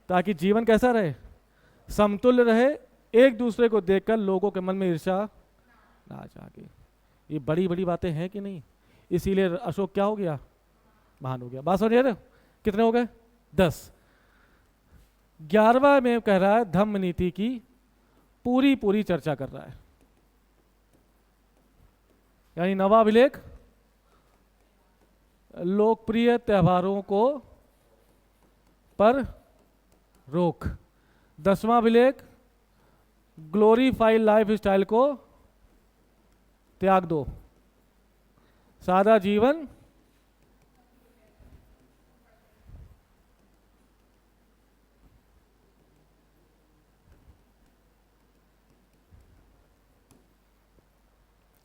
ताकि जीवन कैसा रहे? समतुल्य रहे। एक दूसरे को देखकर लोगों के मन में ईर्ष्या ना जागे। ये बड़ी बड़ी बातें हैं कि नहीं? इसीलिए अशोक क्या हो गया? महान हो गया। बात समझ रहे? कितने हो गए? 10। 11वां में कह रहा है धम्म नीति की पूरी चर्चा कर रहा है। यानी नवा अभिलेख लोकप्रिय त्योहारों को पर रोक। 10वां अभिलेख ग्लोरीफाई लाइफ स्टाइल को त्याग दो, सादा जीवन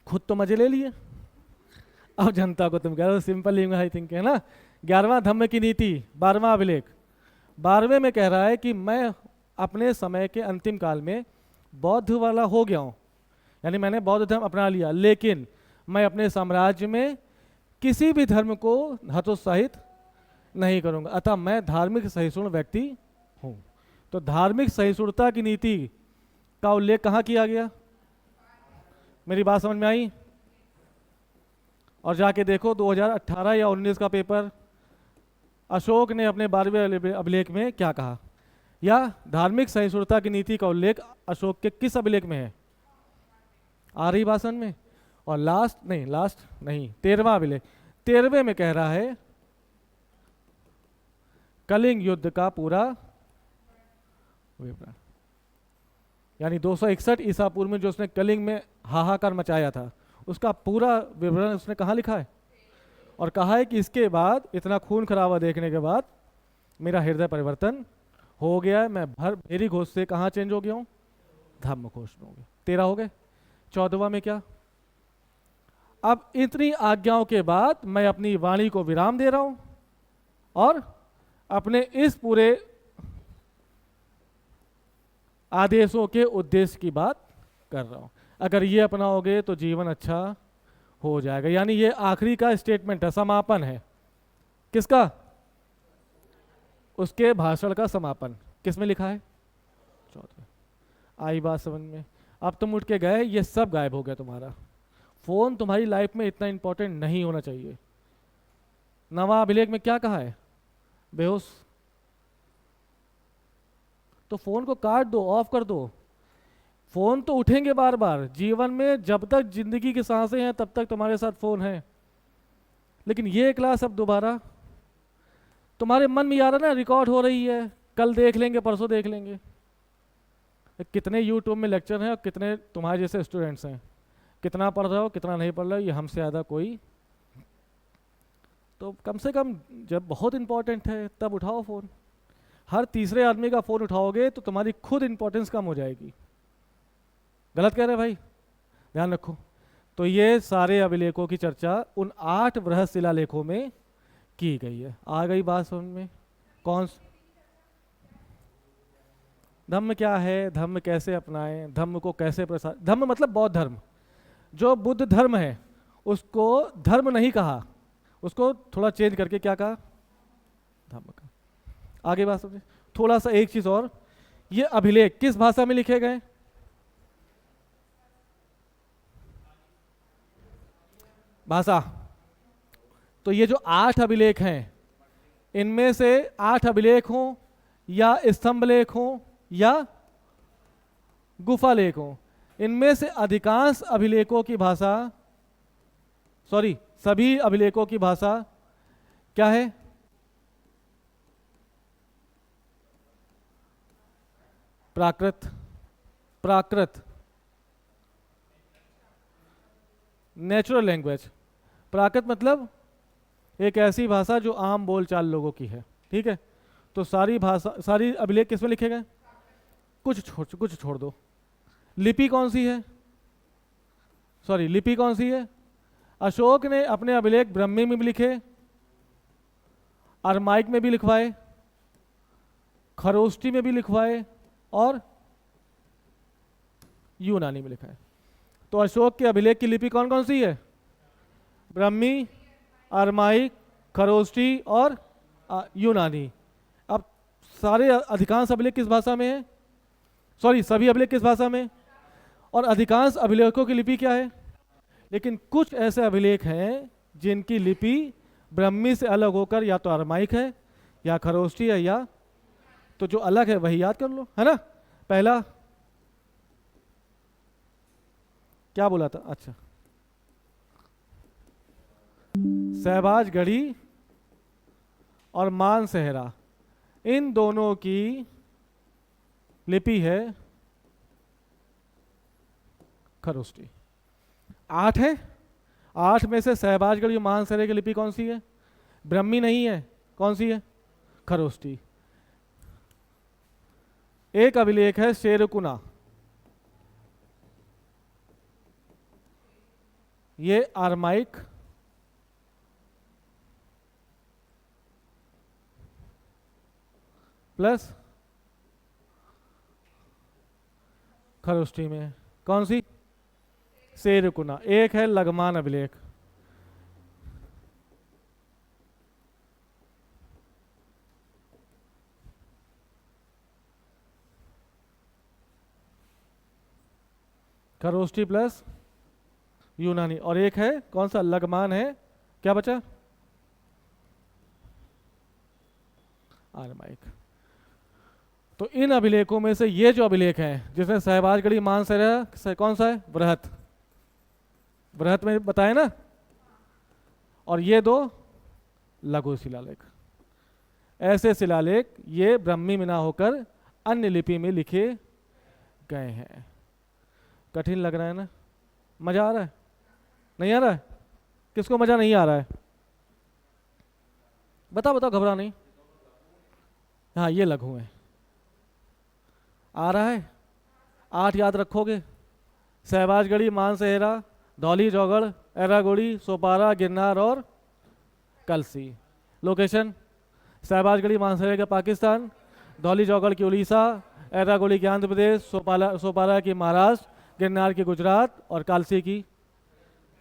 खुद तो मजे ले लिए, अब जनता को तुम कह रहे हो सिंपल आई थिंक, है ना। 11वां धम्म की नीति। 12वां अभिलेख 12वें में कह रहा है कि मैं अपने समय के अंतिम काल में बौद्ध वाला हो गया हूँ, यानी मैंने बौद्ध धर्म अपना लिया, लेकिन मैं अपने साम्राज्य में किसी भी धर्म को हतोत्साहित नहीं करूँगा, अतः मैं धार्मिक सहिष्णु व्यक्ति हूँ। तो धार्मिक सहिष्णुता की नीति का उल्लेख कहाँ किया गया? मेरी बात समझ में आई? और जाके देखो 2018 या 19 का पेपर, अशोक ने अपने 12वें अभिलेख में क्या कहा, या धार्मिक सहिष्णुता की नीति का उल्लेख अशोक के किस अभिलेख में है? आ रही बात समझ में? और लास्ट नहीं 13वां अभिलेख, 13वें में कह रहा है कलिंग युद्ध का पूरा विवरण। यानी 261 ईसा पूर्व में जो उसने कलिंग में हाहाकार मचाया था, उसका पूरा विवरण उसने कहाँ लिखा है? और कहा है कि इसके बाद, इतना खून खराबा देखने के बाद मेरा हृदय परिवर्तन हो गया है, मैं भेरी घोष से कहाँ चेंज हो गया हूँ? धम्म घोष में हो गया। 13 हो गए। 14वां में क्या? अब इतनी आज्ञाओं के बाद मैं अपनी वाणी को विराम दे रहा हूं और अपने इस पूरे आदेशों के उद्देश्य की बात कर रहा हूं। अगर ये अपनाओगे तो जीवन अच्छा हो जाएगा। यानी ये आखिरी का स्टेटमेंट है, समापन है। किसका? उसके भाषण का समापन। किसमें लिखा है? 14। आई बात समझ में? अब तुम उठ के गए, ये सब गायब हो गया तुम्हारा। फोन तुम्हारी लाइफ में इतना इंपॉर्टेंट नहीं होना चाहिए। नवा अभिलेख में क्या कहा है? बेहोश। तो फोन को काट दो, ऑफ कर दो। फोन तो उठेंगे बार बार जीवन में, जब तक जिंदगी की सांसें हैं तब तक तुम्हारे साथ फोन है। लेकिन ये क्लास अब दोबारा तुम्हारे मन में आ रहा ना, रिकॉर्ड हो रही है, कल देख लेंगे, परसों देख लेंगे। कितने यूट्यूब में लेक्चर हैं और कितने तुम्हारे जैसे स्टूडेंट्स हैं, कितना पढ़ रहे हो कितना नहीं पढ़ रहे हो, ये हमसे ज़्यादा कोई। तो कम से कम जब बहुत इंपॉर्टेंट है तब उठाओ फ़ोन। हर तीसरे आदमी का फ़ोन उठाओगे तो तुम्हारी खुद इंपॉर्टेंस कम हो जाएगी। गलत कह रहे भाई, ध्यान रखो। तो ये सारे अभिलेखों की चर्चा उन 8 बृहद शिलालेखों में की गई है। आ गई बात समझ में? कौन धम्म क्या है, धम्म कैसे अपनाएं, धम्म को कैसे प्रसार। धम्म मतलब बौद्ध धर्म। जो बुद्ध धर्म है उसको धर्म नहीं कहा, उसको थोड़ा चेंज करके क्या कहा, धम्म का। आगे बात समझे। थोड़ा सा एक चीज और, ये अभिलेख किस भाषा में लिखे गए? भाषा। तो ये जो 8 अभिलेख हैं, इनमें से 8 अभिलेख हों या स्तंभ लेख हों या गुफा लेख हों, इनमें से अधिकांश अभिलेखों की भाषा, सॉरी सभी अभिलेखों की भाषा क्या है? प्राकृत। प्राकृत, नेचुरल लैंग्वेज। प्राकृत मतलब एक ऐसी भाषा जो आम बोलचाल लोगों की है, ठीक है। तो सारी भाषा, सारी अभिलेख किस में लिखे गए? कुछ छोड़ दो। लिपि कौन सी है? सॉरी, लिपि कौन सी है? अशोक ने अपने अभिलेख ब्राह्मी में भी लिखे, अरमाइक में भी लिखवाए, खरोष्टी में भी लिखवाए और यूनानी में लिखा है। तो अशोक के अभिलेख की लिपि कौन कौन सी है? ब्राह्मी, अरमाइक, खरोष्टी और यूनानी। अब सारे अधिकांश अभिलेख किस भाषा में है? सॉरी, सभी अभिलेख किस भाषा में? और अधिकांश अभिलेखों की लिपि क्या है? लेकिन कुछ ऐसे अभिलेख हैं जिनकी लिपि ब्राह्मी से अलग होकर या तो अरमाइक है या खरोष्टी है, या तो जो अलग है वही याद कर लो, है ना। पहला क्या बोला था? अच्छा, सहबाज गढ़ी और मान सेहरा, इन दोनों की लिपि है खरोष्टी। 8 है, 8 में से सहबाज गढ़ी और मान सेहरा की लिपि कौन सी है? ब्राह्मी नहीं है, कौन सी है? खरोष्टी। एक अभिलेख है शेरकुना, ये अरमाइक प्लस खरोष्टी में, कौन सी? शेरकुना। एक है लगमान अभिलेख, खरोष्टी प्लस यूनानी, और एक है कौन सा? लगमान है, क्या बचा? अरमाइक। तो इन अभिलेखों में से ये जो अभिलेख हैं जिसमें सहबाज गढ़ी मान सेहरा कौन सा है? बृहत। बृहत में बताए ना। और ये 2 लघु शिलालेख। ऐसे शिलालेख ये ब्राह्मी में ना होकर अन्य लिपि में लिखे गए हैं। कठिन लग रहा है ना? मजा आ रहा है? नहीं आ रहा है? किसको मजा नहीं आ रहा है? बताओ बताओ, घबरा नहीं। हाँ, ये लघु है। आ रहा है? 8 याद रखोगे? सहबाज गढ़ी, मान सेहरा, धौली चौगढ़, एरागोड़ी, सोपारा, गिरनार और कलसी। लोकेशन? सहबाज गढ़ी मान सेहरा का पाकिस्तान, धौली चौगढ़ की उड़ीसा, एरागोड़ी की आंध्र प्रदेश, सोपारा की महाराष्ट्र, गिरनार की गुजरात और कालसी की।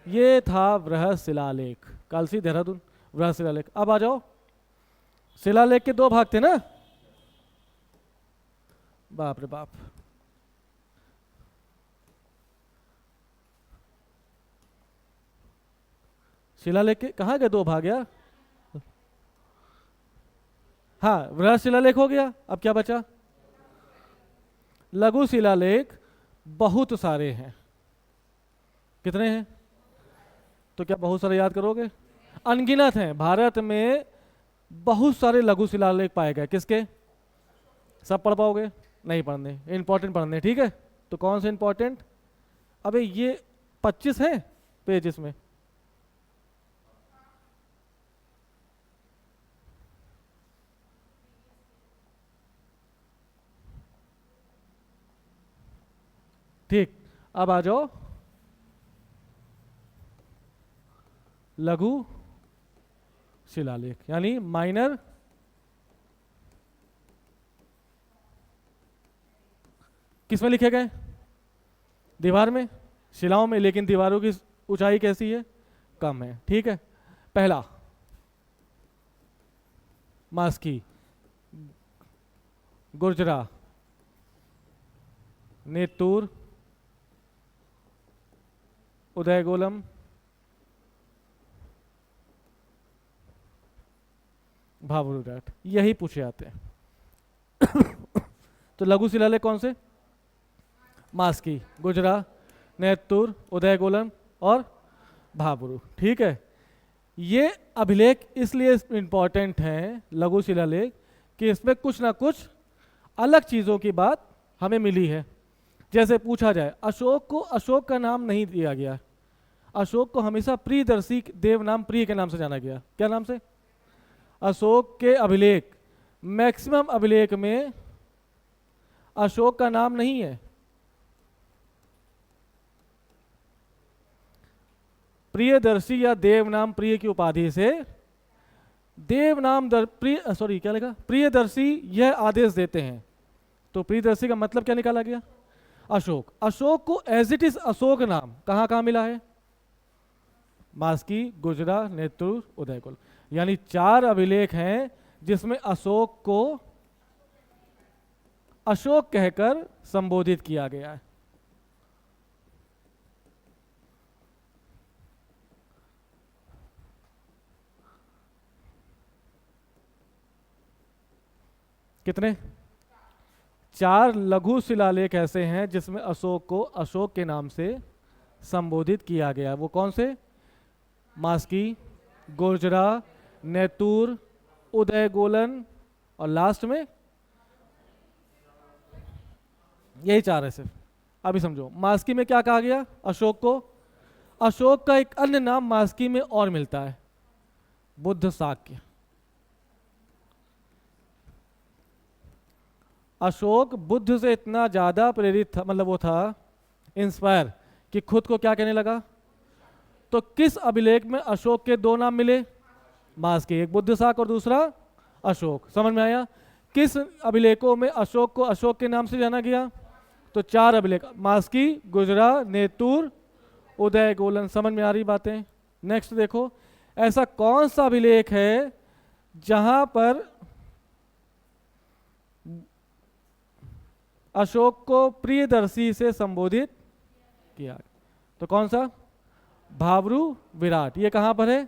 ये था बृहद शिलालेख। कालसी देहरादून, बृहद शिलालेख। अब आ जाओ, शिलालेख के 2 भाग थे ना? बाप रे बाप। शिलालेख के कहाँ गए 2 भाग यार? हाँ, बृहद शिलालेख हो गया। अब क्या बचा? लघु शिलालेख बहुत सारे हैं। कितने हैं? तो क्या बहुत सारे याद करोगे? अनगिनत हैं। भारत में बहुत सारे लघु शिलालेख पाए गए। किसके? सब पढ़ पाओगे? नहीं पढ़ने, इंपॉर्टेंट पढ़ने, ठीक है। तो कौन से इंपॉर्टेंट? अबे ये 25 है पेज इसमें। ठीक, अब आ जाओ लघु शिलालेख यानी माइनर किसमें लिखे गए? दीवार में, शिलाओं में, लेकिन दीवारों की ऊंचाई कैसी है? कम है, ठीक है। पहला मास्की, गुर्जरा, नेतूर, उदयगोलम, भावरुडाट, यही पूछे जाते हैं। तो लघु शिलालेख कौन से? मास्की, गुजरा, नेतुर, उदयगोलन और भाबरू, ठीक है। ये अभिलेख इसलिए इंपॉर्टेंट हैं लघु शिलालेख कि इसमें कुछ ना कुछ अलग चीज़ों की बात हमें मिली है। जैसे पूछा जाए, अशोक को अशोक का नाम नहीं दिया गया। अशोक को हमेशा प्रियदर्शी देव नाम, प्रिय के नाम से जाना गया। क्या नाम से? अशोक के अभिलेख, मैक्सिमम अभिलेख में अशोक का नाम नहीं है। प्रियदर्शी या देव नाम प्रिय की उपाधि से देव नाम क्या लिखा? प्रियदर्शी यह आदेश देते हैं। तो प्रियदर्शी का मतलब क्या निकाला गया? अशोक। अशोक को एज इट इज अशोक नाम कहाँ कहाँ मिला है? मास्की, गुजरा, नेतुर, उदयकुल, यानी 4 अभिलेख हैं जिसमें अशोक को अशोक कहकर संबोधित किया गया है। कितने? 4 लघु शिलालेख ऐसे हैं जिसमें अशोक को अशोक के नाम से संबोधित किया गया। वो कौन से? मास्की, गुर्जरा, नेतूर, उदयगोलन और लास्ट में यही 4 है सिर्फ। अभी समझो, मास्की में क्या कहा गया? अशोक को। अशोक का एक अन्य नाम मास्की में और मिलता है, बुद्ध शाक्य। अशोक बुद्ध से इतना ज्यादा प्रेरित था, मतलब वो था इंस्पायर, कि खुद को क्या कहने लगा। तो किस अभिलेख में अशोक के 2 नाम मिले? मास्की, एक बुद्ध शाक और दूसरा अशोक। समझ में आया? किस अभिलेखों में अशोक को अशोक के नाम से जाना गया? तो 4 अभिलेख, मास्की, गुजरा, नेतुर, उदयगोलन। समझ में आ रही बातें? नेक्स्ट देखो, ऐसा कौन सा अभिलेख है जहां पर अशोक को प्रियदर्शी से संबोधित किया? तो कौन सा? भाबरू विराट। ये कहां पर है?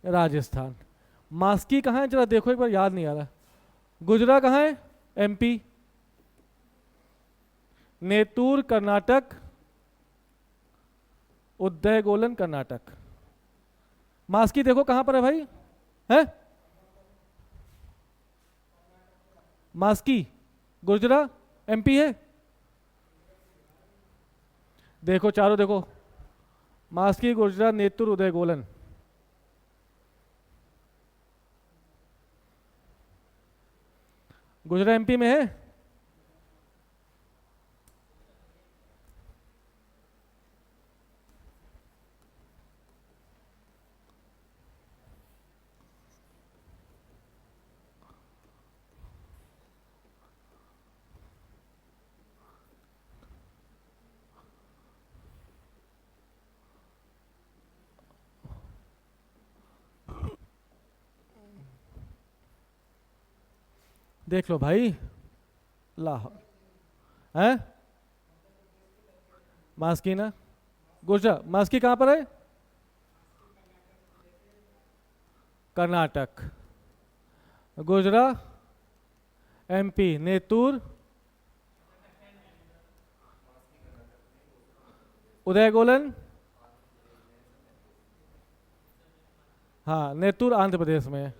राजस्थान। मास्की कहाँ है जरा देखो एक बार, याद नहीं आ रहा। गुजरा कहाँ है? एमपी। नेतूर कर्नाटक, उदयगोलन कर्नाटक। मास्की देखो कहाँ पर है भाई? है मास्की, गुजरा, एमपी है। देखो चारों देखो, मास्की, गुजरा, नेतुर, उदयगोलन। गुजरा एमपी में है। देख लो भाई, लाहौर है। मास्की ना, गुजरा, मास्की कहां पर है? कर्नाटक। गुजरा एमपी, नेतूर, उदयगोलन हाँ, नेतुर आंध्र प्रदेश में है।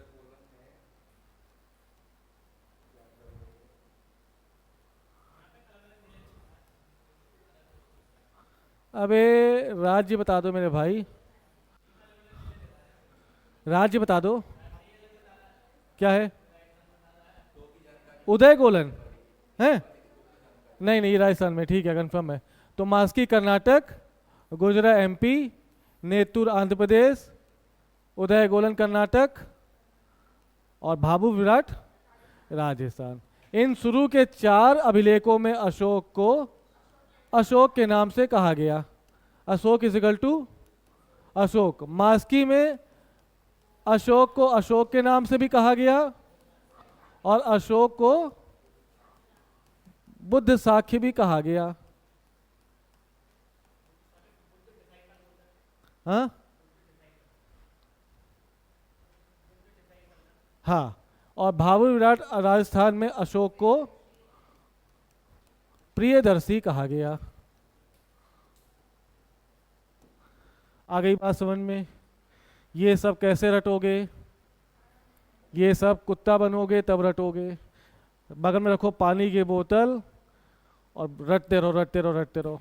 अबे राज्य बता दो मेरे भाई, राज्य बता दो क्या है। उदय गोलन है? नहीं नहीं, ये राजस्थान में, ठीक है, कंफर्म है। तो मास्की कर्नाटक, गुजरा एमपी, नेतुर आंध्र प्रदेश, उदय गोलन कर्नाटक और भाभू विराट राजस्थान। इन शुरू के 4 अभिलेखों में अशोक को अशोक के नाम से कहा गया। Ashok is equal to Ashok. Maski में अशोक को अशोक के नाम से भी कहा गया और अशोक को बुद्ध साक्य भी कहा गया। हाँ हाँ, और भाभू विराट राजस्थान में अशोक को प्रियदर्शी कहा गया। आ गई बात समझ में? ये सब कैसे रटोगे? ये सब कुत्ता बनोगे तब रटोगे। बगल में रखो पानी की बोतल और रटते रहो रटते रहो रटते रहो।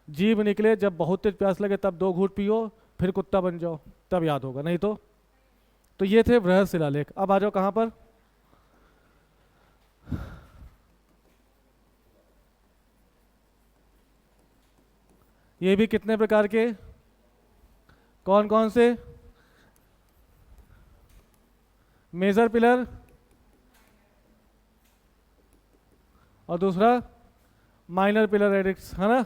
जीभ निकले जब बहुत तेज प्यास लगे तब 2 घूंट पियो, फिर कुत्ता बन जाओ, तब याद होगा, नहीं तो ये थे बृहद शिलालेख। अब आ जाओ कहाँ पर? ये भी कितने प्रकार के, कौन कौन से? मेजर पिलर और दूसरा माइनर पिलर एडिक्ट्स, है ना?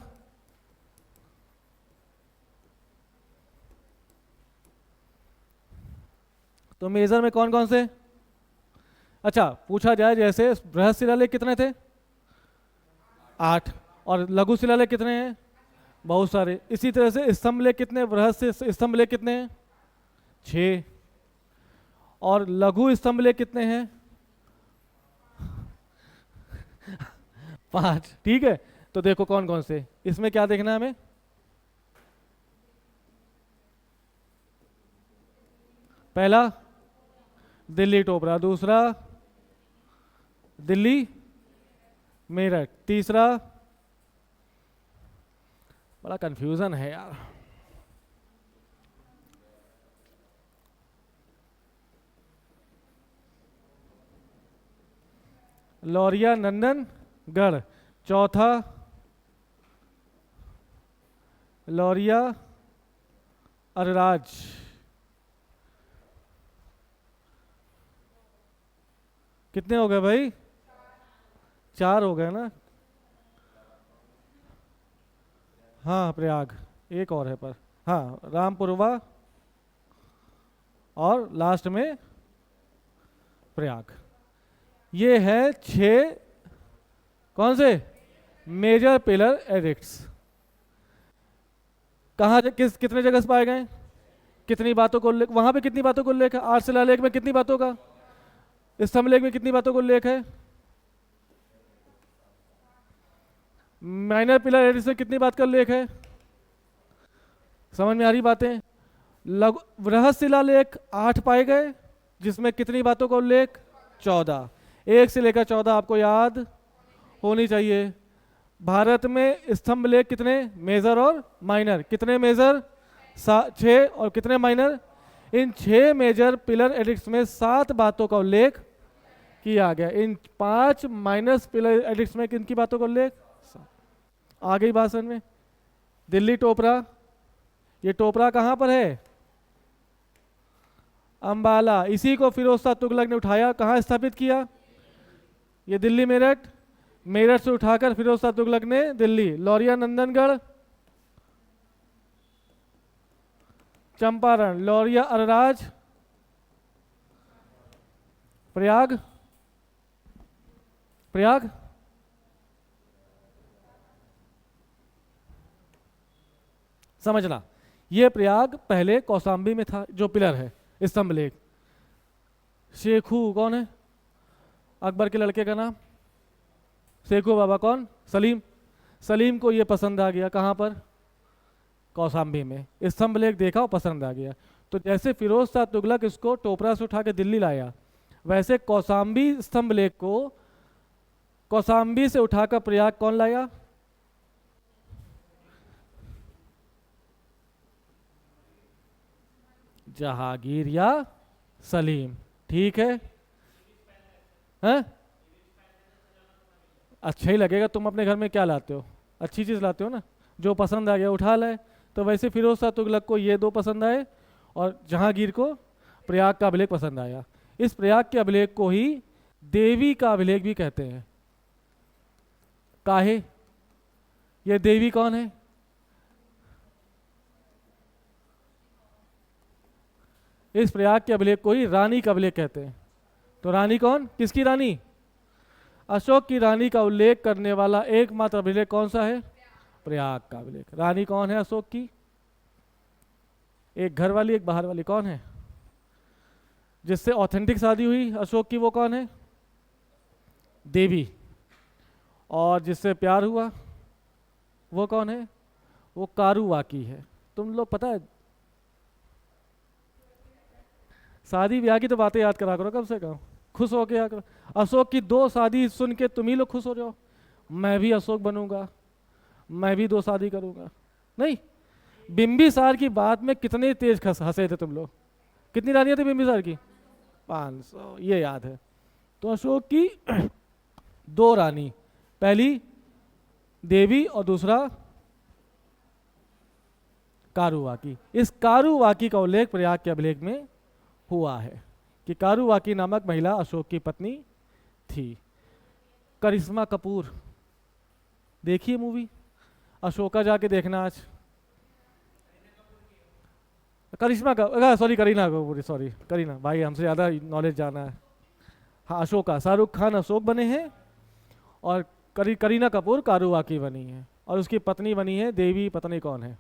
तो मेजर में कौन कौन से? अच्छा, पूछा जाए जैसे बृहद शिलालेख कितने थे? 8। और लघु शिलालेख कितने हैं? बहुत सारे। इसी तरह से स्तंभ लेख कितने? बृहद से स्तंभ लेख कितने हैं? 6। और लघु स्तंभ लेख कितने हैं? 5। ठीक है, तो देखो कौन कौन से। इसमें क्या देखना है हमें? पहला दिल्ली टोपरा, दूसरा दिल्ली मेरठ, तीसरा, बड़ा कंफ्यूजन है यार, लौरिया नंदनगढ़, चौथा लौरिया अरराज, कितने हो गए भाई? 4 हो गए ना? हाँ, प्रयाग एक और है पर, हाँ, रामपुरवा और लास्ट में प्रयाग। ये है 6 कौन से मेजर पिलर एडिक्ट्स। कहाँ कितने जगह से पाए गए? कितनी बातों को उल्लेख, वहां पे कितनी बातों को उल्लेख है? 8 शिलालेख में कितनी बातों का? स्तंभ लेख में कितनी बातों को उल्लेख है? माइनर पिलर एडिक्ट्स में कितनी बात का उल्लेख है? समझ में आ रही बातें? बृहद शिलालेख 8 पाए गए, जिसमें कितनी बातों का उल्लेख? 14। 1 से लेकर 14 आपको याद होनी चाहिए। भारत में स्तंभ लेख कितने? मेजर और माइनर। कितने मेजर? 6। और कितने माइनर? इन 6 मेजर पिलर एडिक्ट्स में 7 बातों का उल्लेख किया गया। इन 5 माइनस पिलर एडिक्ट्स में किन की बातों का उल्लेख? आ गई बात समझ में? दिल्ली टोपरा, ये टोपरा कहां पर है? अंबाला। इसी को फिरोज शाह तुगलक ने उठाया, कहां स्थापित किया? ये दिल्ली मेरठ, मेरठ से उठाकर फिरोज शाह तुगलक ने दिल्ली। लौरिया नंदनगढ़, चंपारण, लौरिया अरराज, प्रयाग, प्रयाग, समझना, ये प्रयाग पहले कौशाम्बी में था, जो पिलर है स्तंभ लेख। शेखू कौन है? अकबर के लड़के का नाम शेखू बाबा। कौन? सलीम। सलीम को ये पसंद आ गया, कहाँ पर? कौशाम्बी में। स्तंभ लेख देखा और पसंद आ गया, तो जैसे फिरोज शाह तुगलक इसको टोपरा से उठा के दिल्ली लाया, वैसे कौसाम्बी स्तंभ लेख को कौसाम्बी से उठाकर प्रयाग कौन लाया? जहांगीर या सलीम। ठीक है, हैं? अच्छा ही लगेगा। तुम अपने घर में क्या लाते हो? अच्छी चीज़ लाते हो ना, जो पसंद आ गया उठा लाए। तो वैसे फिरोज शाह तुगलक को ये दो पसंद आए और जहांगीर को प्रयाग का अभिलेख पसंद आया। इस प्रयाग के अभिलेख को ही देवी का अभिलेख भी कहते हैं। काहे? ये देवी कौन है? इस प्रयाग के अभिलेख को ही रानी का अभिलेख कहते हैं। तो रानी कौन? किसकी रानी? अशोक की रानी का उल्लेख करने वाला एकमात्र अभिलेख कौन सा है? प्रयाग का अभिलेख। रानी कौन है अशोक की? एक घर वाली, एक बाहर वाली। कौन है? जिससे ऑथेंटिक शादी हुई अशोक की, वो कौन है? देवी। और जिससे प्यार हुआ वो कौन है? वो कारुवाकी है। तुम लोग पता है, शादी ब्याह की तो बातें याद करा करो कम से कम, खुश होके याद करो। अशोक की 2 शादी सुन के तुम ही लोग खुश हो जाओ, मैं भी अशोक बनूंगा, मैं भी 2 शादी करूंगा। नहीं, बिंबिसार की बात में कितने तेज हंसे थे तुम लोग। कितनी रानियां थी बिंबिसार की? 500, ये याद है। तो अशोक की 2 रानी, पहली देवी और दूसरा कारुवाकी। इस कारुवाकी का उल्लेख प्रयाग के अभिलेख में हुआ है कि कारुवाकी नामक महिला अशोक की पत्नी थी। करिश्मा कपूर देखिए मूवी, अशोका जाके देखना आज। करिश्मा का सॉरी करीना कपूर, सॉरी करीना भाई, हमसे ज़्यादा नॉलेज जाना है। हाँ, अशोका, शाहरुख खान अशोक बने हैं और करीना कपूर कारुवाकी बनी है और उसकी पत्नी बनी है देवी। पत्नी कौन है?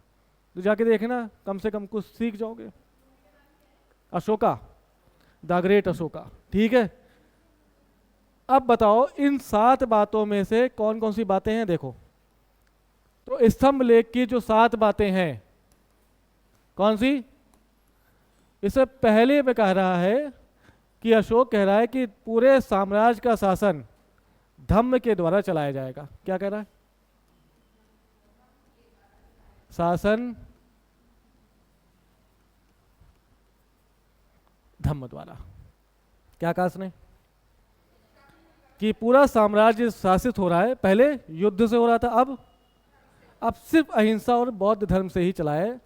तो जाके देखना, कम से कम कुछ सीख जाओगे। Ashoka, the great Ashoka. ठीक है, अब बताओ इन 7 बातों में से कौन कौन सी बातें हैं? देखो तो स्तंभ लेख की जो 7 बातें हैं, कौन सी? इससे पहले में कह रहा है कि अशोक कह रहा है कि पूरे साम्राज्य का शासन धम्म के द्वारा चलाया जाएगा। क्या कह रहा है? शासन धम्म द्वारा। क्या कहा इसने? कि पूरा साम्राज्य शासित हो रहा है, पहले युद्ध से हो रहा था, अब सिर्फ अहिंसा और बौद्ध धर्म से ही चला है।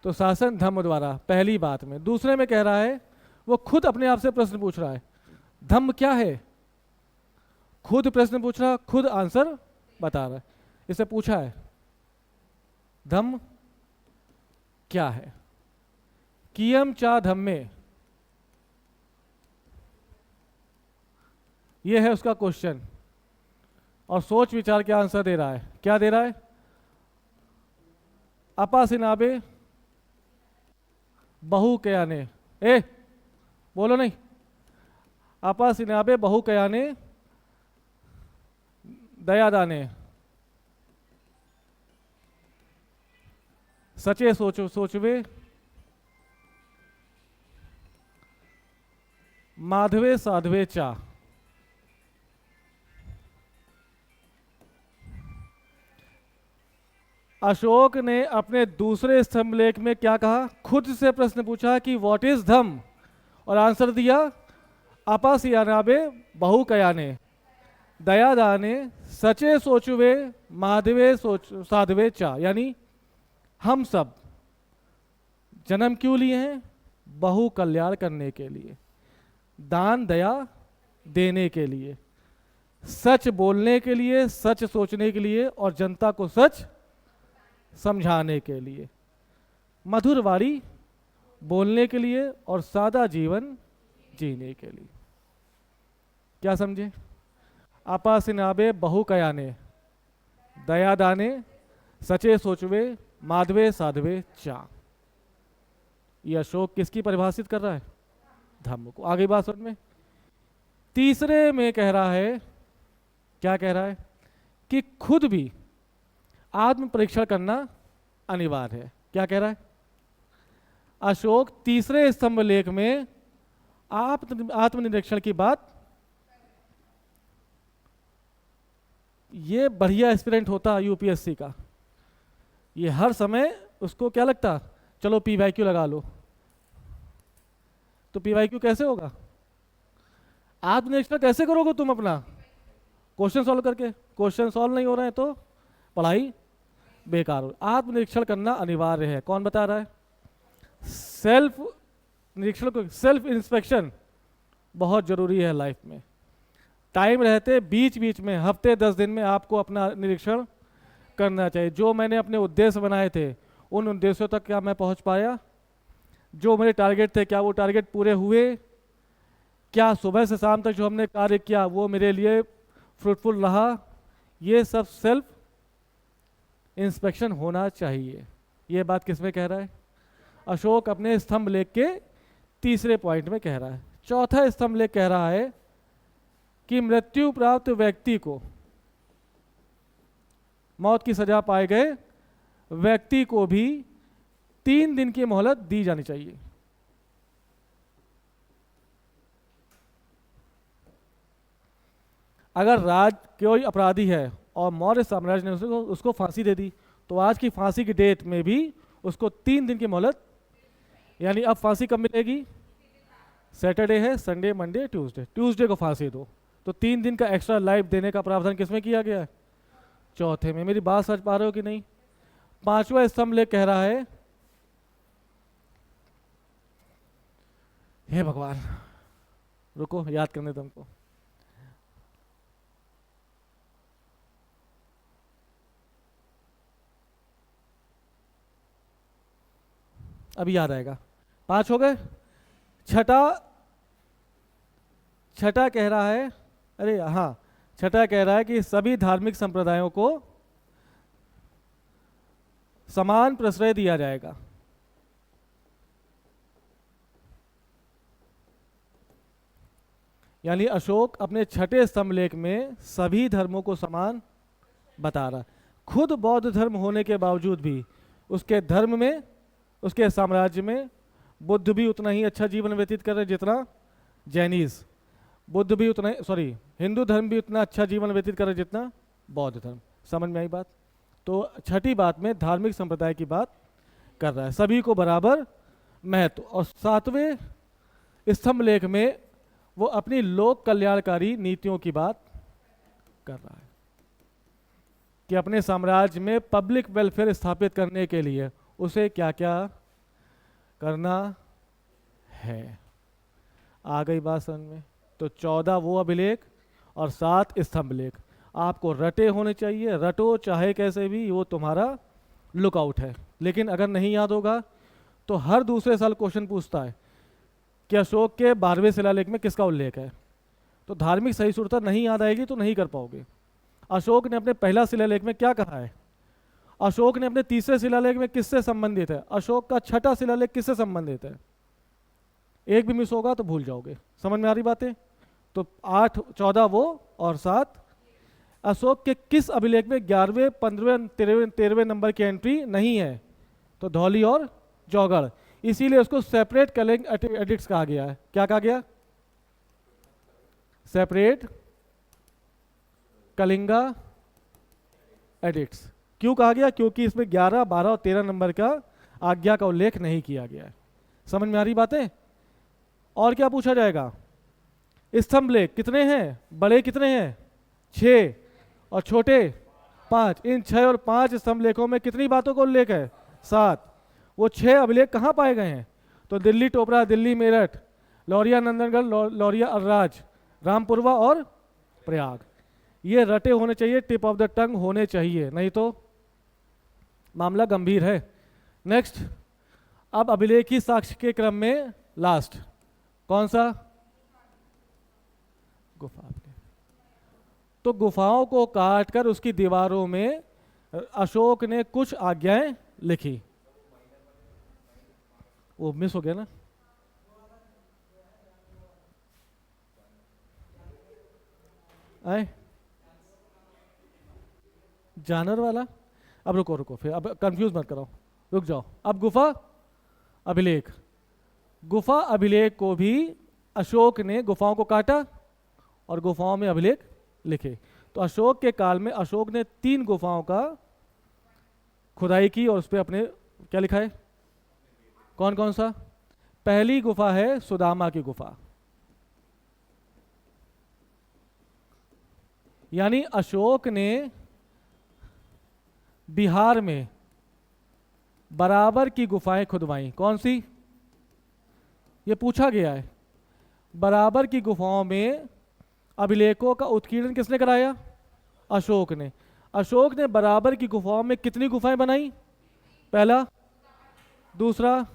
तो शासन धम्म द्वारा, पहली बात में। दूसरे में कह रहा है, वो खुद अपने आप से प्रश्न पूछ रहा है, धम्म क्या है? खुद प्रश्न पूछ रहा, खुद आंसर बता रहा है। इसे पूछा है धम्म क्या है? कियम चा धम्मे, ये है उसका क्वेश्चन। और सोच विचार के आंसर दे रहा है। क्या दे रहा है? अपासिनाबे बहु कयाने, बोलो नहीं, अपासिनाबे बहु कयाने दयादाने, सचे सोचवे माधवे साधवे चा। अशोक ने अपने दूसरे स्तंभ लेख में क्या कहा? खुद से प्रश्न पूछा कि व्हाट इज धम्म, और आंसर दिया अपासियानाबे बहु कयाने दयादाने सचे सोचुवे माधवे साधवे चा। यानी हम सब जन्म क्यों लिए हैं? बहु कल्याण करने के लिए, दान दया देने के लिए, सच बोलने के लिए, सच सोचने के लिए और जनता को सच समझाने के लिए, मधुर वाणी बोलने के लिए और सादा जीवन जीने के लिए। क्या समझे? अपासिनाबे बहु कयाने दयादाने सचे सोचवे माधवे साधवे चा। ये अशोक किसकी परिभाषित कर रहा है? धम्म को। आगे बात समझ में। तीसरे में कह रहा है, क्या कह रहा है? कि खुद भी आत्म परीक्षण करना अनिवार्य है। क्या कह रहा है? अशोक तीसरे स्तंभ लेख में आत्मनिरीक्षण की बात, ये बढ़िया एस्पिरेंट होता यूपीएससी का, ये हर समय उसको क्या लगता, चलो पीवाईक्यू लगा लो। तो पीवाईक्यू कैसे होगा, आत्मनिरीक्षण कैसे करोगे तुम अपना, क्वेश्चन सॉल्व करके, क्वेश्चन सॉल्व नहीं हो रहे हैं तो पढ़ाई बेकार हो। आत्मनिरीक्षण करना अनिवार्य है, कौन बता रहा है, सेल्फ निरीक्षण को, सेल्फ इंस्पेक्शन बहुत जरूरी है लाइफ में। टाइम रहते बीच बीच में हफ्ते 10 दिन में आपको अपना निरीक्षण करना चाहिए। जो मैंने अपने उद्देश्य बनाए थे उन उद्देश्यों तक क्या मैं पहुंच पाया, जो मेरे टारगेट थे क्या वो टारगेट पूरे हुए, क्या सुबह से शाम तक जो हमने कार्य किया वो मेरे लिए फ्रूटफुल रहा, ये सब सेल्फ इंस्पेक्शन होना चाहिए। ये बात किसमें कह रहा है, अशोक अपने स्तंभ लेख के तीसरे पॉइंट में कह रहा है। चौथा स्तंभ लेख कह रहा है कि मृत्यु प्राप्त व्यक्ति को, मौत की सजा पाए गए व्यक्ति को भी 3 दिन की मोहलत दी जानी चाहिए। अगर राज कोई अपराधी है और मौर्य साम्राज्य ने उसको फांसी दे दी, तो आज की फांसी की डेट में भी उसको 3 दिन की मोहलत, यानी अब फांसी कब मिलेगी, सैटरडे है, संडे, मंडे, ट्यूसडे, ट्यूसडे को फांसी दो, तो 3 दिन का एक्स्ट्रा लाइफ देने का प्रावधान किसमें किया गया है, चौथे में। मेरी बात समझ पा रहे हो कि नहीं। पांचवा स्तंभ लेख कह रहा है, हे भगवान, रुको याद करने तुमको, अभी याद आएगा। 5 हो गए। छठा कह रहा है, अरे हाँ, छठा कह रहा है कि सभी धार्मिक संप्रदायों को समान प्रश्रय दिया जाएगा। यानी अशोक अपने छठे स्तंभ लेख में सभी धर्मों को समान बता रहा। खुद बौद्ध धर्म होने के बावजूद भी उसके धर्म में, उसके साम्राज्य में बुद्ध भी उतना ही अच्छा जीवन व्यतीत कर रहे जितना जैनिस, बुद्ध भी उतना, सॉरी, हिंदू धर्म भी उतना अच्छा जीवन व्यतीत कर रहे जितना बौद्ध धर्म। समझ में आई बात। तो छठी बात में धार्मिक संप्रदाय की बात कर रहा है, सभी को बराबर महत्व। और 7वें स्तंभ लेख में वो अपनी लोक कल्याणकारी नीतियों की बात कर रहा है कि अपने साम्राज्य में पब्लिक वेलफेयर स्थापित करने के लिए उसे क्या क्या करना है। आ गई बात समझ में। तो 14 वो अभिलेख और 7 स्तंभ लेख आपको रटे होने चाहिए, रटो चाहे कैसे भी, वो तुम्हारा लुकआउट है। लेकिन अगर नहीं याद होगा तो हर दूसरे साल क्वेश्चन पूछता है कि अशोक के 12वें शिलालेख में किसका उल्लेख है, तो धार्मिक सहिष्णुता नहीं याद आएगी तो नहीं कर पाओगे। अशोक ने अपने पहला शिलालेख में क्या कहा है, अशोक ने अपने तीसरे शिलालेख में किससे संबंधित है, अशोक का छठा शिलालेख किससे संबंधित है, एक भी मिस होगा तो भूल जाओगे। समझ में आ रही बातें। तो 8, 14 वो और 7 अशोक के किस अभिलेख में 11वें, 15वें, 13वें नंबर की एंट्री नहीं है, तो धौली और जौगढ़, इसीलिए उसको सेपरेट कलिंग एडिक्ट्स कहा गया है। क्या कहा गया, सेपरेट कलिंगा एडिक्ट्स। क्यों कहा गया, क्योंकि इसमें 11, 12 और 13 नंबर का आज्ञा का उल्लेख नहीं किया गया है। समझ में आ रही बातें। और क्या पूछा जाएगा, स्तंभ लेख कितने हैं, बड़े कितने हैं 6 और छोटे 5, इन 6 और 5 स्तंभ लेखों में कितनी बातों का उल्लेख है 7। वो 6 अभिलेख कहाँ पाए गए हैं, तो दिल्ली टोपरा, दिल्ली मेरठ, लौरिया नंदनगढ़, लौरिया अर्राज, रामपुरवा और प्रयाग। ये रटे होने चाहिए, टिप ऑफ द टंग होने चाहिए, नहीं तो मामला गंभीर है। नेक्स्ट, अब अभिलेखी साक्ष्य के क्रम में लास्ट कौन सा, गुफा। तो गुफाओं को काटकर उसकी दीवारों में अशोक ने कुछ आज्ञाएं लिखी। वो मिस हो गया ना, आए जानवर वाला। अब रुको रुको, फिर अब कंफ्यूज मत कराओ, रुक जाओ। अब गुफा अभिलेख, गुफा अभिलेख को भी अशोक ने गुफाओं को काटा और गुफाओं में अभिलेख लिखे। तो अशोक के काल में अशोक ने 3 गुफाओं का खुदाई की और उस पर अपने क्या लिखा है, कौन कौन सा? पहली गुफा है सुदामा की गुफा, यानी अशोक ने बिहार में बराबर की गुफाएं खुदवाई। कौन सी? ये पूछा गया है। बराबर की गुफाओं में अभिलेखों का उत्कीर्णन किसने कराया? अशोक ने। अशोक ने बराबर की गुफाओं में कितनी गुफाएं बनाई? पहला, दूसरा,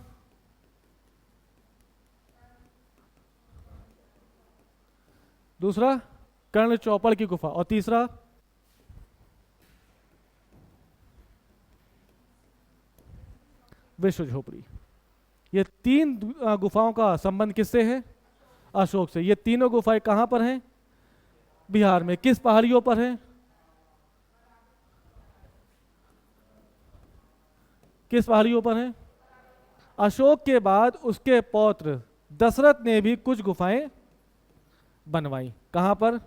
कर्ण चौपड़ की गुफा, और तीसरा विश्व झोपड़ी। ये 3 गुफाओं का संबंध किससे है? अशोक से। ये तीनों गुफाएं कहां पर हैं? बिहार में। किस पहाड़ियों पर हैं? किस पहाड़ियों पर हैं? अशोक के बाद उसके पौत्र दशरथ ने भी कुछ गुफाएं बनवाई। कहां पर?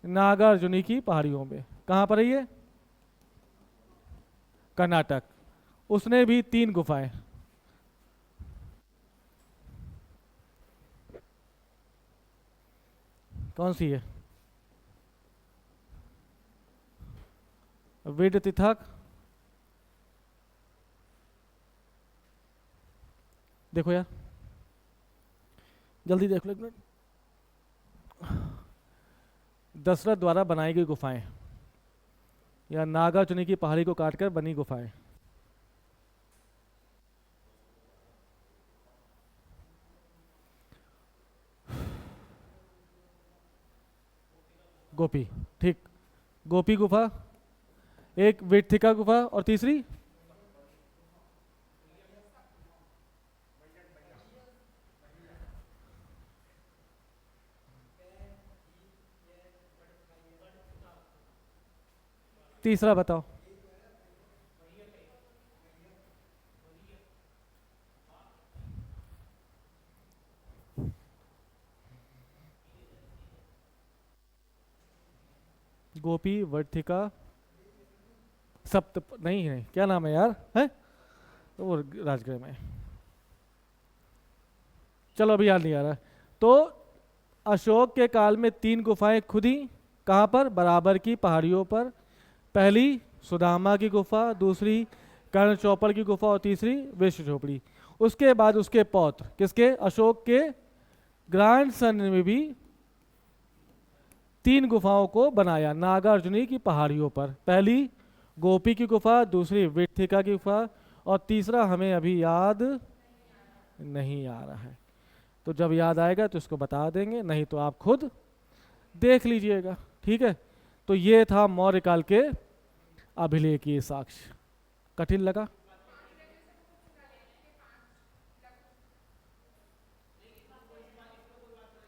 नागार्जुनी की पहाड़ियों में। कहां पर है ये? कर्नाटक। उसने भी 3 गुफाएं। कौन सी है? वेद तिथक, देखो यार, जल्दी देख लो एक मिनट। दशरथ द्वारा बनाई गई गुफाएं या नागार्जुनी की पहाड़ी को काटकर बनी गुफाएं। गोपी, ठीक। गोपी गुफा, एक वेठिका गुफा, और तीसरी तीसरा बताओ। गोपी, वर्थिका, सप्त नहीं है, क्या नाम है यार, है वो राजगृह में। चलो अभी याद नहीं आ रहा। तो अशोक के काल में 3 गुफाएं खुदी। कहाँ पर? बराबर की पहाड़ियों पर। पहली सुदामा की गुफा, दूसरी कर्ण चौपड़ की गुफा और तीसरी विश्व झोपड़ी। उसके बाद उसके पौत्र किसके? अशोक के ग्रैंडसन ने भी 3 गुफाओं को बनाया नागार्जुनी की पहाड़ियों पर। पहली गोपी की गुफा, दूसरी विठिका की गुफा और तीसरा हमें अभी याद नहीं आ रहा है। तो जब याद आएगा तो इसको बता देंगे, नहीं तो आप खुद देख लीजिएगा, ठीक है। तो ये था मौर्य काल के अभिलेखीय साक्ष्य। कठिन लगा?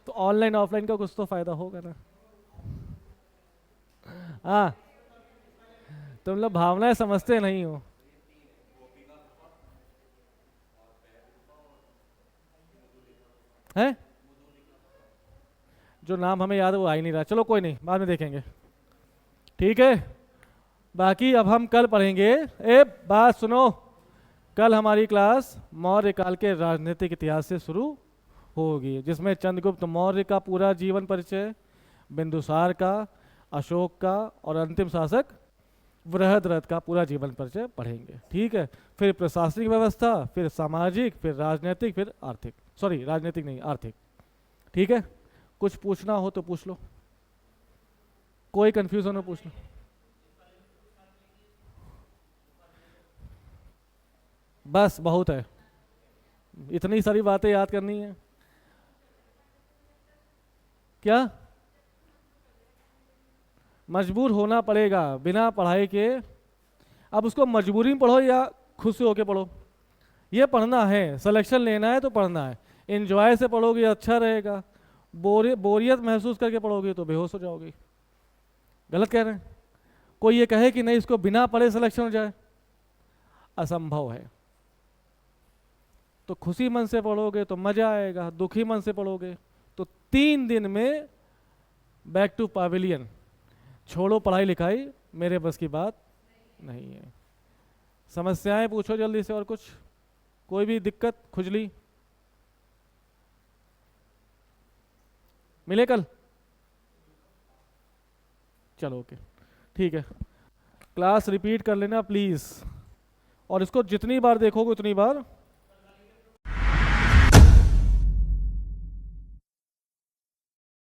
तो ऑनलाइन ऑफलाइन का कुछ तो फायदा होगा ना। हाँ, तुम लोग भावनाएं समझते नहीं हो। हैं? जो नाम हमें याद है वो आ ही नहीं रहा। चलो कोई नहीं, बाद में देखेंगे, ठीक है। बाकी अब हम कल पढ़ेंगे। ए बात सुनो, कल हमारी क्लास मौर्य काल के राजनीतिक इतिहास से शुरू होगी, जिसमें चंद्रगुप्त मौर्य का पूरा जीवन परिचय, बिंदुसार का, अशोक का और अंतिम शासक बृहद्रथ का पूरा जीवन परिचय पढ़ेंगे, ठीक है। फिर प्रशासनिक व्यवस्था, फिर सामाजिक, फिर राजनीतिक, फिर आर्थिक, सॉरी राजनीतिक नहीं आर्थिक, ठीक है। कुछ पूछना हो तो पूछ लो, कोई कंफ्यूजन हो पूछ लो। बस बहुत है, इतनी सारी बातें याद करनी है क्या? मजबूर होना पड़ेगा बिना पढ़ाई के। अब उसको मजबूरी में पढ़ो या खुद से होके पढ़ो, ये पढ़ना है, सिलेक्शन लेना है तो पढ़ना है। एंजॉय से पढ़ोगे अच्छा रहेगा, बोरियत महसूस करके पढ़ोगे तो बेहोश हो जाओगे। गलत कह रहे हैं? कोई ये कहे कि नहीं इसको बिना पढ़े सिलेक्शन हो जाए, असंभव है। तो खुशी मन से पढ़ोगे तो मजा आएगा, दुखी मन से पढ़ोगे तो 3 दिन में बैक टू पवेलियन। छोड़ो पढ़ाई लिखाई, मेरे बस की बात नहीं है। समस्याएं पूछो जल्दी से, और कुछ, कोई भी दिक्कत खुजली? मिले कल? चलो ओके, ठीक है। क्लास रिपीट कर लेना प्लीज़, और इसको जितनी बार देखोगे उतनी बार